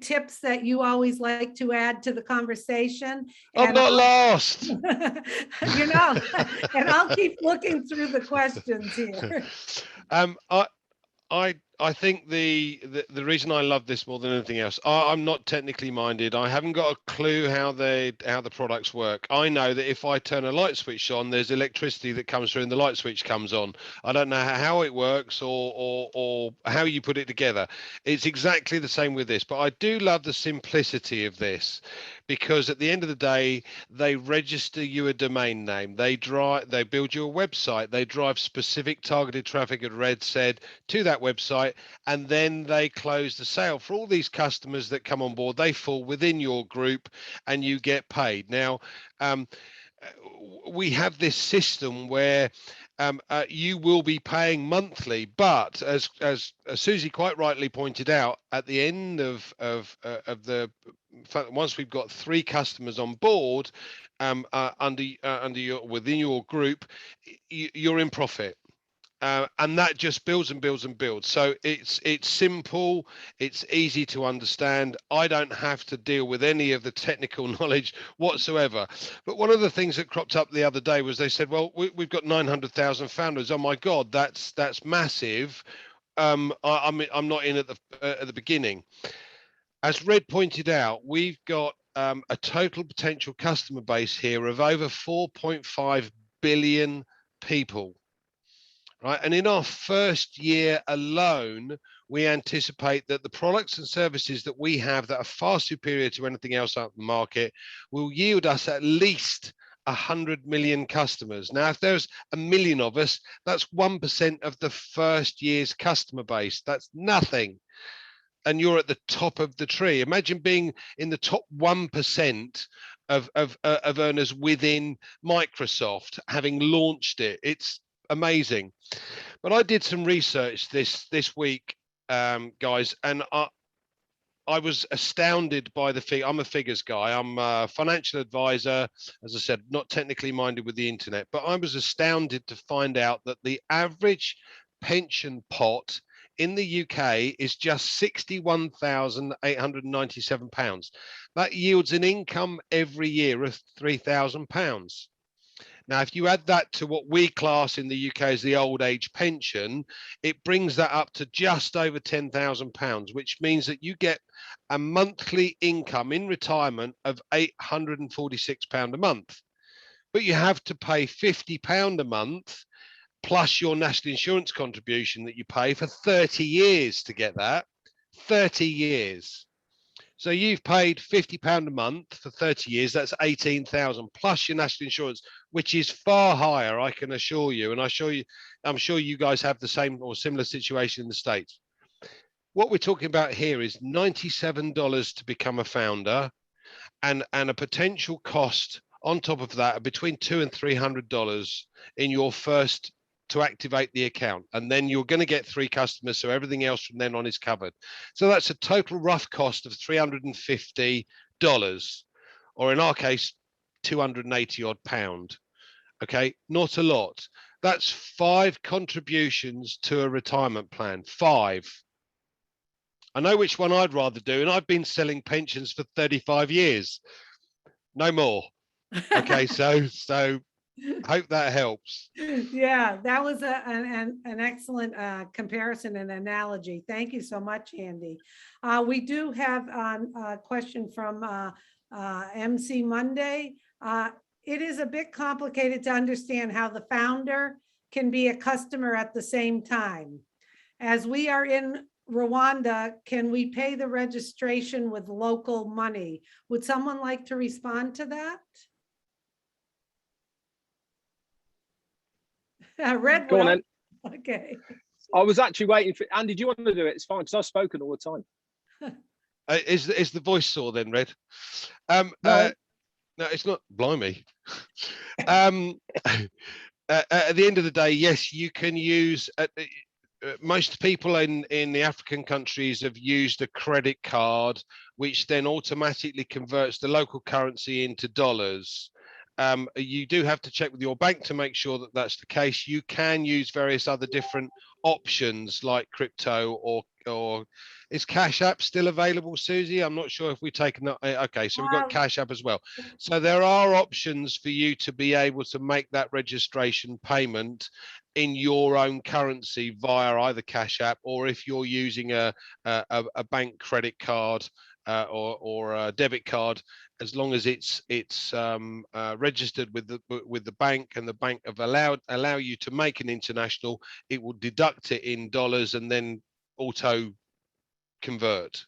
tips that you always like to add to the conversation. I'm not lost. You know, and I'll keep looking through the questions here. I think the reason I love this more than anything else, I'm not technically minded. I haven't got a clue how the products work. I know that if I turn a light switch on, there's electricity that comes through and the light switch comes on. I don't know how it works or how you put it together. It's exactly the same with this, but I do love the simplicity of this, because at the end of the day, they register you a domain name. They build you a website. They drive specific targeted traffic, as Red said, to that website, and then they close the sale for all these customers that come on board. They fall within your group and you get paid. Now, we have this system where you will be paying monthly, but as Susie quite rightly pointed out, at the end of once we've got 3 customers on board within your group, you're in profit. And that just builds and builds and builds. So it's simple, it's easy to understand. I don't have to deal with any of the technical knowledge whatsoever. But one of the things that cropped up the other day was they said, well, we've got 900,000 founders. Oh my God, that's massive. I'm not in at the beginning. As Red pointed out, we've got a total potential customer base here of over 4.5 billion people. Right. And in our first year alone, we anticipate that the products and services that we have that are far superior to anything else out in the market will yield us at least 100 million customers. Now, if there's a million of us, that's 1% of the first year's customer base. That's nothing. And you're at the top of the tree. Imagine being in the top 1% of earners within Microsoft, having launched it. It's amazing. But I did some research this week, guys, and I was astounded by the figure. I'm a figures guy. I'm a financial advisor, as I said, not technically minded with the internet, but I was astounded to find out that the average pension pot in the UK is just £61,897. That yields an income every year of £3,000. Now, if you add that to what we class in the UK as the old age pension, it brings that up to just over £10,000, which means that you get a monthly income in retirement of £846 a month. But you have to pay £50 a month plus your national insurance contribution that you pay for 30 years to get that. 30 years. So you've paid £50 a month for 30 years. That's 18,000 plus your national insurance, which is far higher, I can assure you. And I'm sure you guys have the same or similar situation in the States. What we're talking about here is $97 to become a founder, and a potential cost on top of that of between $200 and $300 in your first to activate the account, and then you're going to get 3 customers, so everything else from then on is covered. So that's a total rough cost of $350, or in our case, 280 odd pound. Okay, not a lot. That's 5 contributions to a retirement plan. 5. I know which one I'd rather do, and I've been selling pensions for 35 years. No more. Okay, so hope that helps. Yeah, that was an excellent comparison and analogy. Thank you so much, Andy. We do have a question from MC Monday. It is a bit complicated to understand how the founder can be a customer at the same time. As we are in Rwanda, can we pay the registration with local money? Would someone like to respond to that? Red, Go on then. Okay. I was actually waiting for Andy. Do you want to do it? It's fine because I've spoken all the time. Is the voice sore then, Red? No. No, it's not. Blimey. At the end of the day, yes, you can use. Most people in the African countries have used a credit card, which then automatically converts the local currency into dollars. You do have to check with your bank to make sure that that's the case. You can use various other different options like crypto or is Cash App still available, Susie? I'm not sure if we've taken that. Okay, so we've got Cash App as well. So there are options for you to be able to make that registration payment in your own currency via either Cash App, or if you're using a bank credit card or a debit card, as long as it's registered with the bank, and the bank have allow you to make an international, it will deduct it in dollars and then auto convert.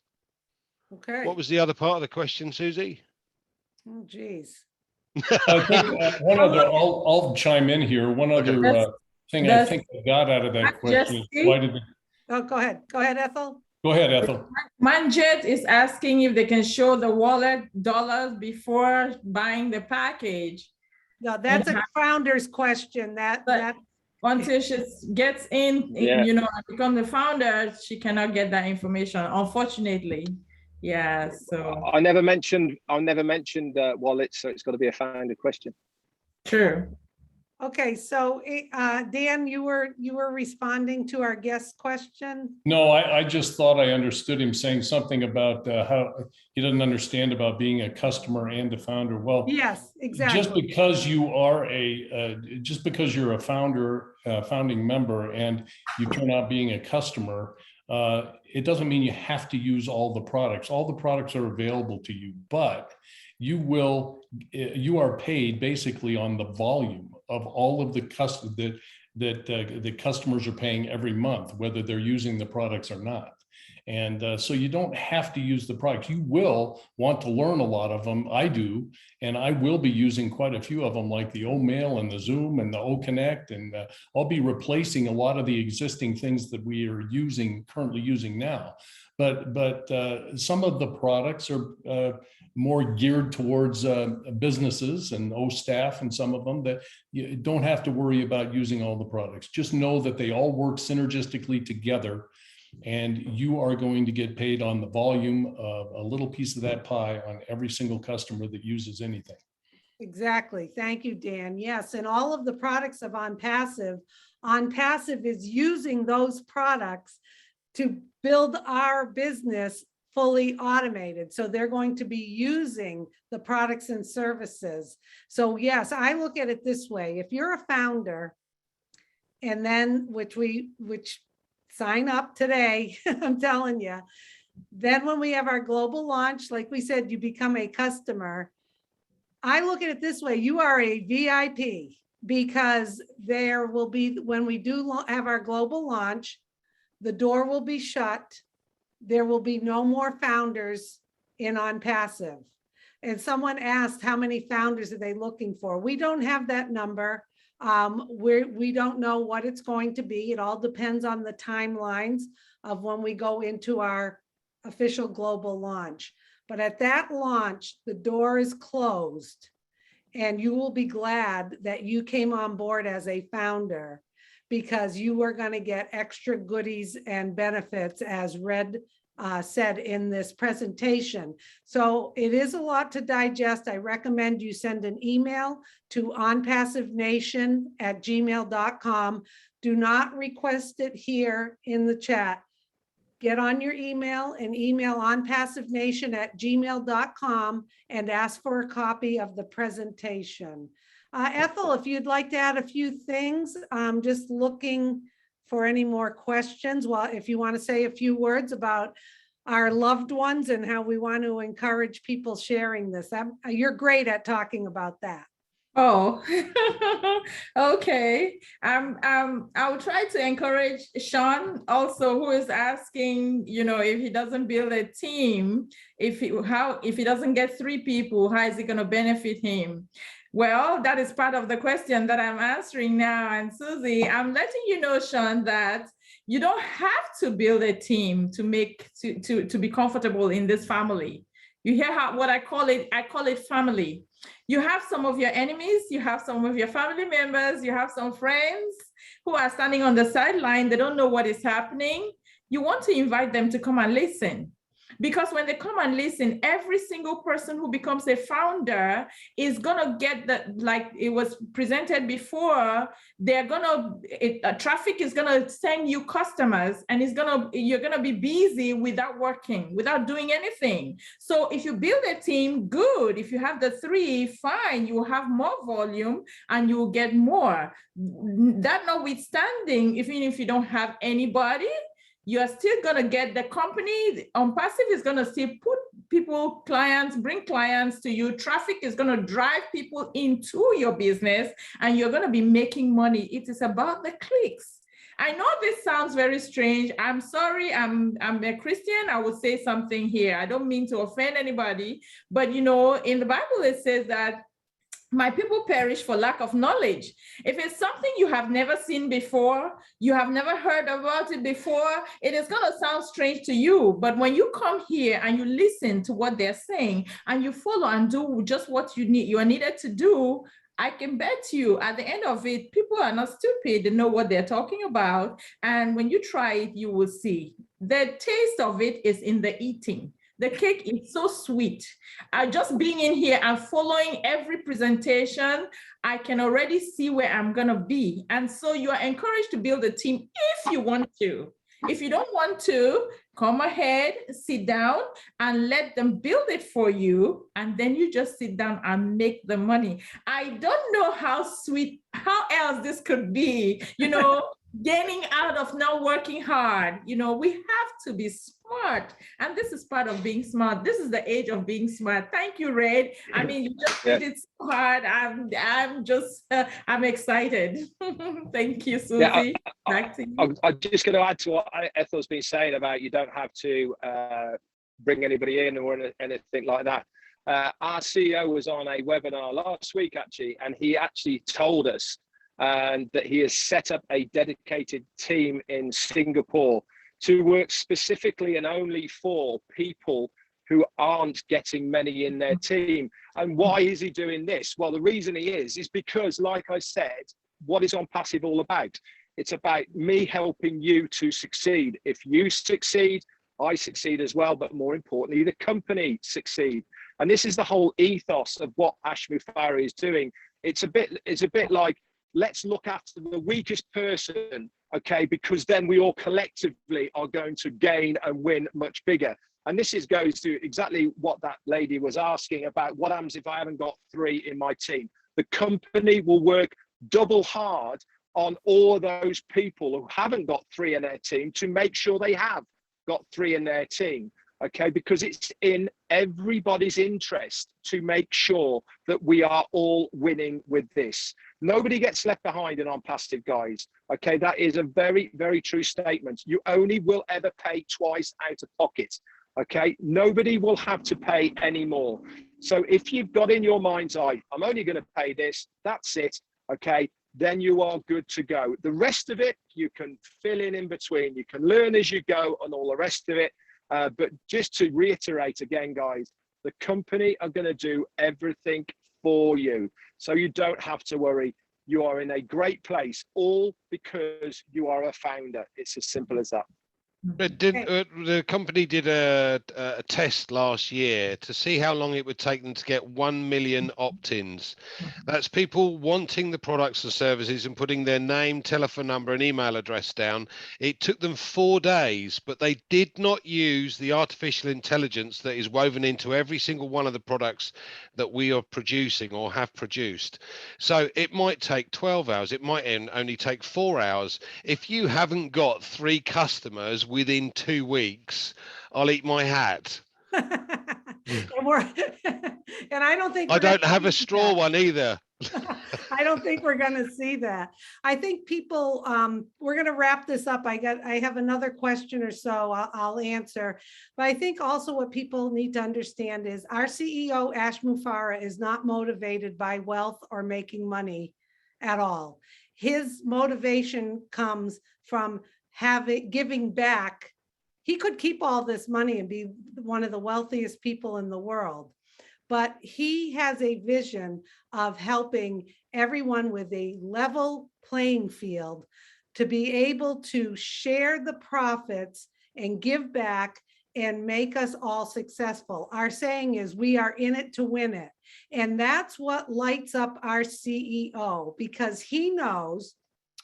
Okay. What was the other part of the question, Susie? Oh, geez. I think one other, I'll chime in here. One other thing I think I got out of that question is why did Oh, go ahead. Go ahead, Ethel. Go ahead, Ethel. Manjet is asking if they can show the wallet dollars before buying the package. No, that's a founder's question. That until she gets in, you know, become the founder, she cannot get that information, unfortunately. Yeah. So I never mentioned wallets, so it's got to be a founder question. True. Okay, so Dan, you were responding to our guest question. No, I just thought I understood him saying something about how he doesn't understand about being a customer and a founder. Well, yes, exactly. Just because you are just because you're a founding member and you turn out being a customer, it doesn't mean you have to use all the products. All the products are available to you, but you are paid basically on the volume of all of the the customers are paying every month, whether they're using the products or not. And so you don't have to use the products. You will want to learn a lot of them. I do, and I will be using quite a few of them, like the O-Mail and the Zoom and the O-Connect, and I'll be replacing a lot of the existing things that we are currently using now. But some of the products are more geared towards businesses and staff, and some of them that you don't have to worry about using all the products. Just know that they all work synergistically together, and you are going to get paid on the volume of a little piece of that pie on every single customer that uses anything. Exactly. Thank you, Dan. Yes, and all of the products of OnPassive is using those products to build our business fully automated. So they're going to be using the products and services. So yes, I look at it this way. If you're a founder, and then which sign up today, I'm telling you, then when we have our global launch, like we said, you become a customer. I look at it this way, you are a VIP, because there will be, when we do have our global launch, the door will be shut. There will be no more founders in OnPassive. And someone asked, how many founders are they looking for? We don't have that number. We don't know what it's going to be. It all depends on the timelines of when we go into our official global launch. But at that launch, the door is closed, and you will be glad that you came on board as a founder, because you are going to get extra goodies and benefits, as Red said in this presentation. So it is a lot to digest. I recommend you send an email to onpassivenation@gmail.com. Do not request it here in the chat. Get on your email and email onpassivenation@gmail.com and ask for a copy of the presentation. Ethel, if you'd like to add a few things, I'm just looking for any more questions. Well, if you want to say a few words about our loved ones and how we want to encourage people sharing this. You're great at talking about that. Oh, okay. I'll try to encourage Sean also, who is asking, if he doesn't build a team, if he doesn't get 3 people, how is it going to benefit him? Well, that is part of the question that I'm answering now. And Susie, I'm letting you know, Sean, that you don't have to build a team to be comfortable in this family. You hear what I call it? I call it family. You have some of your enemies, you have some of your family members, you have some friends who are standing on the sideline. They don't know what is happening. You want to invite them to come and listen. Because when they come and listen, every single person who becomes a founder is gonna get that, like it was presented before, traffic is gonna send you customers, and you're gonna be busy without working, without doing anything. So if you build a team, good. If you have the 3, fine, you will have more volume and you will get more. That notwithstanding, even if you don't have anybody, you are still going to get the company. OnPassive is going to still bring clients to you. Traffic is going to drive people into your business, and you're going to be making money. It is about the clicks. I know this sounds very strange. I'm sorry, I'm a Christian. I will say something here. I don't mean to offend anybody, but in the Bible, it says that my people perish for lack of knowledge. If it's something you have never seen before, you have never heard about it before, it is going to sound strange to you. But when you come here and you listen to what they're saying and you follow and do just what you are needed to do, I can bet you at the end of it, people are not stupid. They know what they're talking about. And when you try it, you will see. The taste of it is in the eating. The cake is so sweet. Just being in here and following every presentation, I can already see where I'm going to be. And so you are encouraged to build a team if you want to. If you don't want to, come ahead, sit down and let them build it for you. And then you just sit down and make the money. I don't know how else this could be. gaining out of not working hard. You know, we have to be smart. And this is part of being smart. This is the age of being smart. Thank you, Red. I mean, you just did it so hard. I'm excited. Thank you, Susie. Yeah, Back to you. I'm just going to add to what Ethel's been saying about you don't have to bring anybody in or anything like that. Our CEO was on a webinar last week, actually, and he actually told us that he has set up a dedicated team in Singapore to work specifically and only for people who aren't getting many in their team. And why is he doing this? Well, the reason he is because, like I said, what is OnPassive all about? It's about me helping you to succeed. If you succeed, I succeed as well, but more importantly, the company succeed. And this is the whole ethos of what Ash Mufareh is doing. It's a bit like, let's look after the weakest person, okay? Because then we all collectively are going to gain and win much bigger. And this goes to exactly what that lady was asking about. What happens if I haven't got 3 in my team? The company will work double hard on all of those people who haven't got 3 in their team to make sure they have got 3 in their team. Okay, because it's in everybody's interest to make sure that we are all winning with this. Nobody gets left behind in OnPassive, guys. Okay, that is a very, very true statement. You only will ever pay twice out of pocket. Okay, nobody will have to pay any more. So if you've got in your mind's eye, I'm only going to pay this, that's it. Okay, then you are good to go. The rest of it, you can fill in between. You can learn as you go and all the rest of it. But just to reiterate again, guys, the company are going to do everything for you. So you don't have to worry. You are in a great place, all because you are a founder. It's as simple as that. But the company did a test last year to see how long it would take them to get 1 million opt-ins. That's people wanting the products and services and putting their name, telephone number, and email address down. It took them 4 days, but they did not use the artificial intelligence that is woven into every single one of the products that we are producing or have produced. So it might take 12 hours. It might only take 4 hours. If you haven't got 3 customers within 2 weeks, I'll eat my hat. And I don't think I don't have a straw one either. I don't think we're going to see that. I think people, we're going to wrap this up. I have another question or so I'll answer, but I think also what people need to understand is our CEO, Ash Mufareh, is not motivated by wealth or making money at all. His motivation comes from giving back. He could keep all this money and be one of the wealthiest people in the world, but he has a vision of helping everyone with a level playing field to be able to share the profits and give back and make us all successful. Our saying is, we are in it to win it. And that's what lights up our CEO, because he knows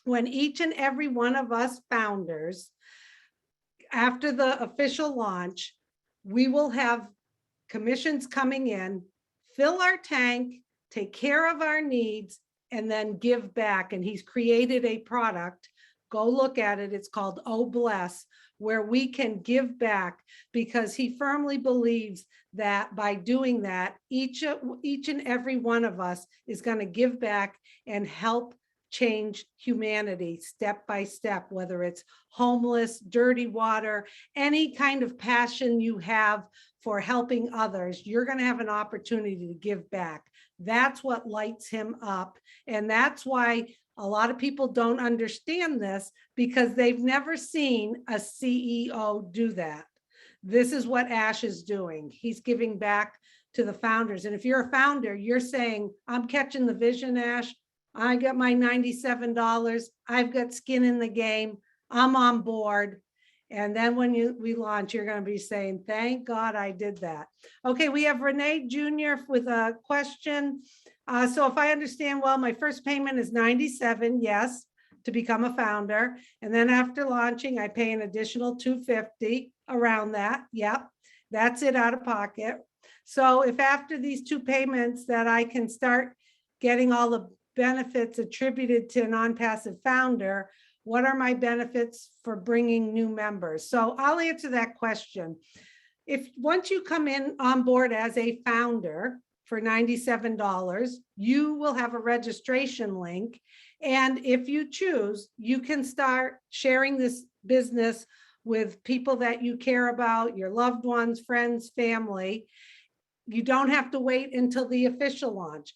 when each and every one of us founders, after the official launch, we will have commissions coming in, fill our tank, take care of our needs, and then give back. And he's created a product. Go look at it. It's called Oh Bless, where we can give back, because he firmly believes that by doing that, each and every one of us is going to give back and help change humanity step by step, whether it's homeless, dirty water, any kind of passion you have for helping others, you're going to have an opportunity to give back. That's what lights him up. And that's why a lot of people don't understand this, because they've never seen a CEO do that. This is what Ash is doing. He's giving back to the founders. And if you're a founder, you're saying, I'm catching the vision, Ash. I got my $97. I've got skin in the game. I'm on board. And then when we launch, you're going to be saying, thank God I did that. Okay, we have Renee Jr. with a question. So if I understand well, my first payment is $97, yes, to become a founder. And then after launching, I pay an additional $250 around that. Yep, that's it out of pocket. So if after these 2 payments that I can start getting all the benefits attributed to an OnPassive founder, what are my benefits for bringing new members? So I'll answer that question. If once you come in on board as a founder for $97, you will have a registration link. And if you choose, you can start sharing this business with people that you care about, your loved ones, friends, family. You don't have to wait until the official launch.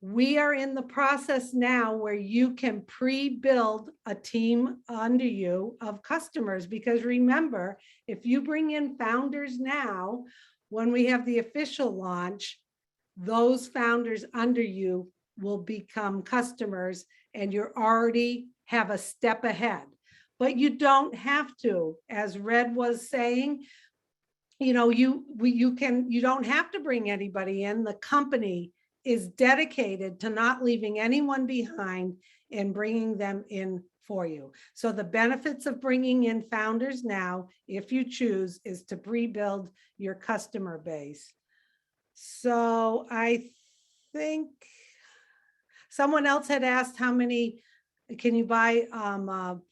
We are in the process now where you can pre-build a team under you of customers, because remember, if you bring in founders now, when we have the official launch, those founders under you will become customers and you're already have a step ahead. But you don't have to, as Red was saying, you know, you don't have to bring anybody in. The company is dedicated to not leaving anyone behind and bringing them in for you. So the benefits of bringing in founders now, if you choose, is to pre-build your customer base. So I think someone else had asked how many can you buy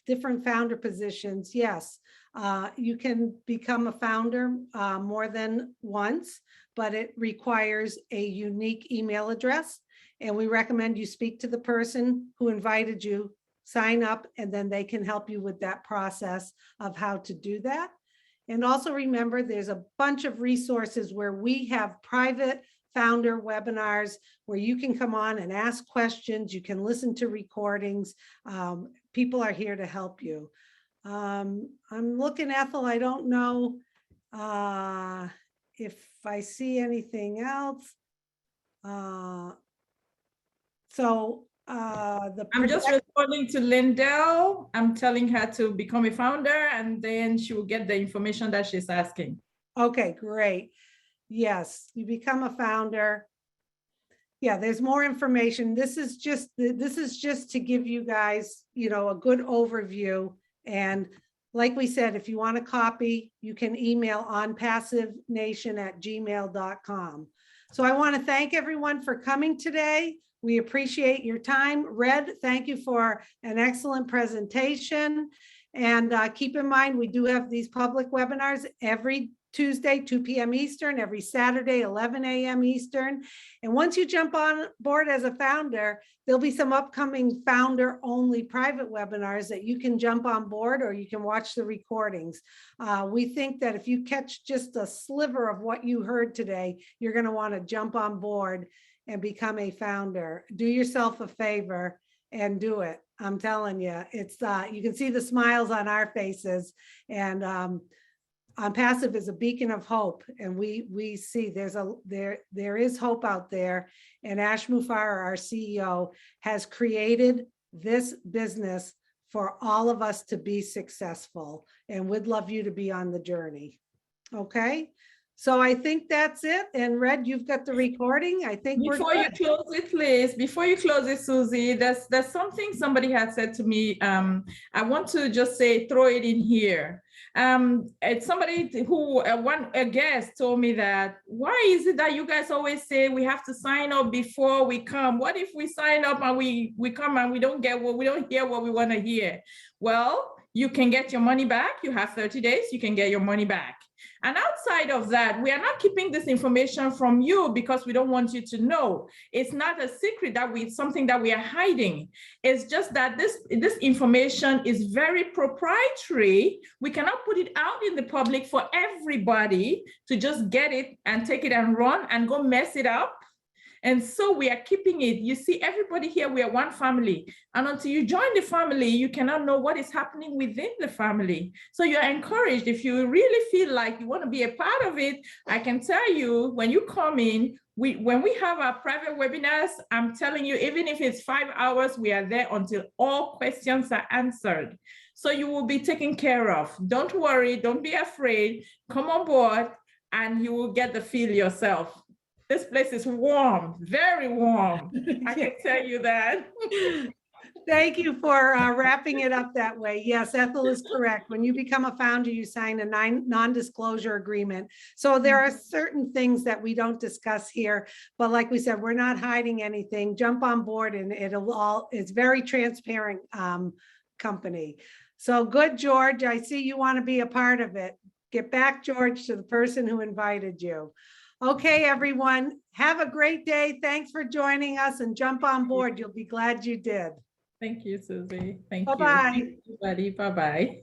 different founder positions? Yes, you can become a founder more than once, but it requires a unique email address. And we recommend you speak to the person who invited you, sign up, and then they can help you with that process of how to do that. And also remember, there's a bunch of resources where we have private founder webinars where you can come on and ask questions. You can listen to recordings. People are here to help you. I'm looking, Ethel, I don't know if I see anything else. I'm just responding to Lindell. I'm telling her to become a founder and then she will get the information that she's asking. Okay, great. Yes, you become a founder. Yeah, there's more information. This is just to give you guys, you know, a good overview. And like we said, if you want a copy, you can email onpassivenation@gmail.com. So I want to thank everyone for coming today. We appreciate your time. Red, thank you for an excellent presentation. And keep in mind, we do have these public webinars every Tuesday, 2 p.m. Eastern, every Saturday, 11 a.m. Eastern. And once you jump on board as a founder, there'll be some upcoming founder-only private webinars that you can jump on board or you can watch the recordings. We think that if you catch just a sliver of what you heard today, you're going to want to jump on board and become a founder. Do yourself a favor and do it. I'm telling you, it's you can see the smiles on our faces, and OnPassive is a beacon of hope, and we see there is hope out there. And Ash Mufareh, our CEO, has created this business for all of us to be successful, and we'd love you to be on the journey. Okay. So I think that's it. And Red, you've got the recording. I think before you close it, please, before you close it, Susie, there's something somebody had said to me. I want to just say, throw it in here. It's somebody who a guest told me that, why is it that you guys always say we have to sign up before we come? What if we sign up and we come and we don't hear what we want to hear? Well, you can get your money back. You have 30 days, you can get your money back. And outside of that, we are not keeping this information from you because we don't want you to know. It's not a secret that something that we are hiding. It's just that this information is very proprietary. We cannot put it out in the public for everybody to just get it and take it and run and go mess it up. And so we are keeping it. You see, everybody here, we are one family. And until you join the family, you cannot know what is happening within the family. So you're encouraged. If you really feel like you want to be a part of it, I can tell you, when you come in, when we have our private webinars, I'm telling you, even if it's 5 hours, we are there until all questions are answered. So you will be taken care of. Don't worry. Don't be afraid. Come on board and you will get the feel yourself. This place is warm, very warm. I can tell you that. Thank you for wrapping it up that way. Yes, Ethel is correct. When you become a founder, you sign a non-disclosure agreement. So there are certain things that we don't discuss here, but like we said, we're not hiding anything. Jump on board and it's very transparent company. So good, George. I see you want to be a part of it. Get back, George, to the person who invited you. Okay, everyone, have a great day. Thanks for joining us and jump on board. You'll be glad you did. Thank you, Susie. Thank Bye-bye. you, everybody. Bye-bye.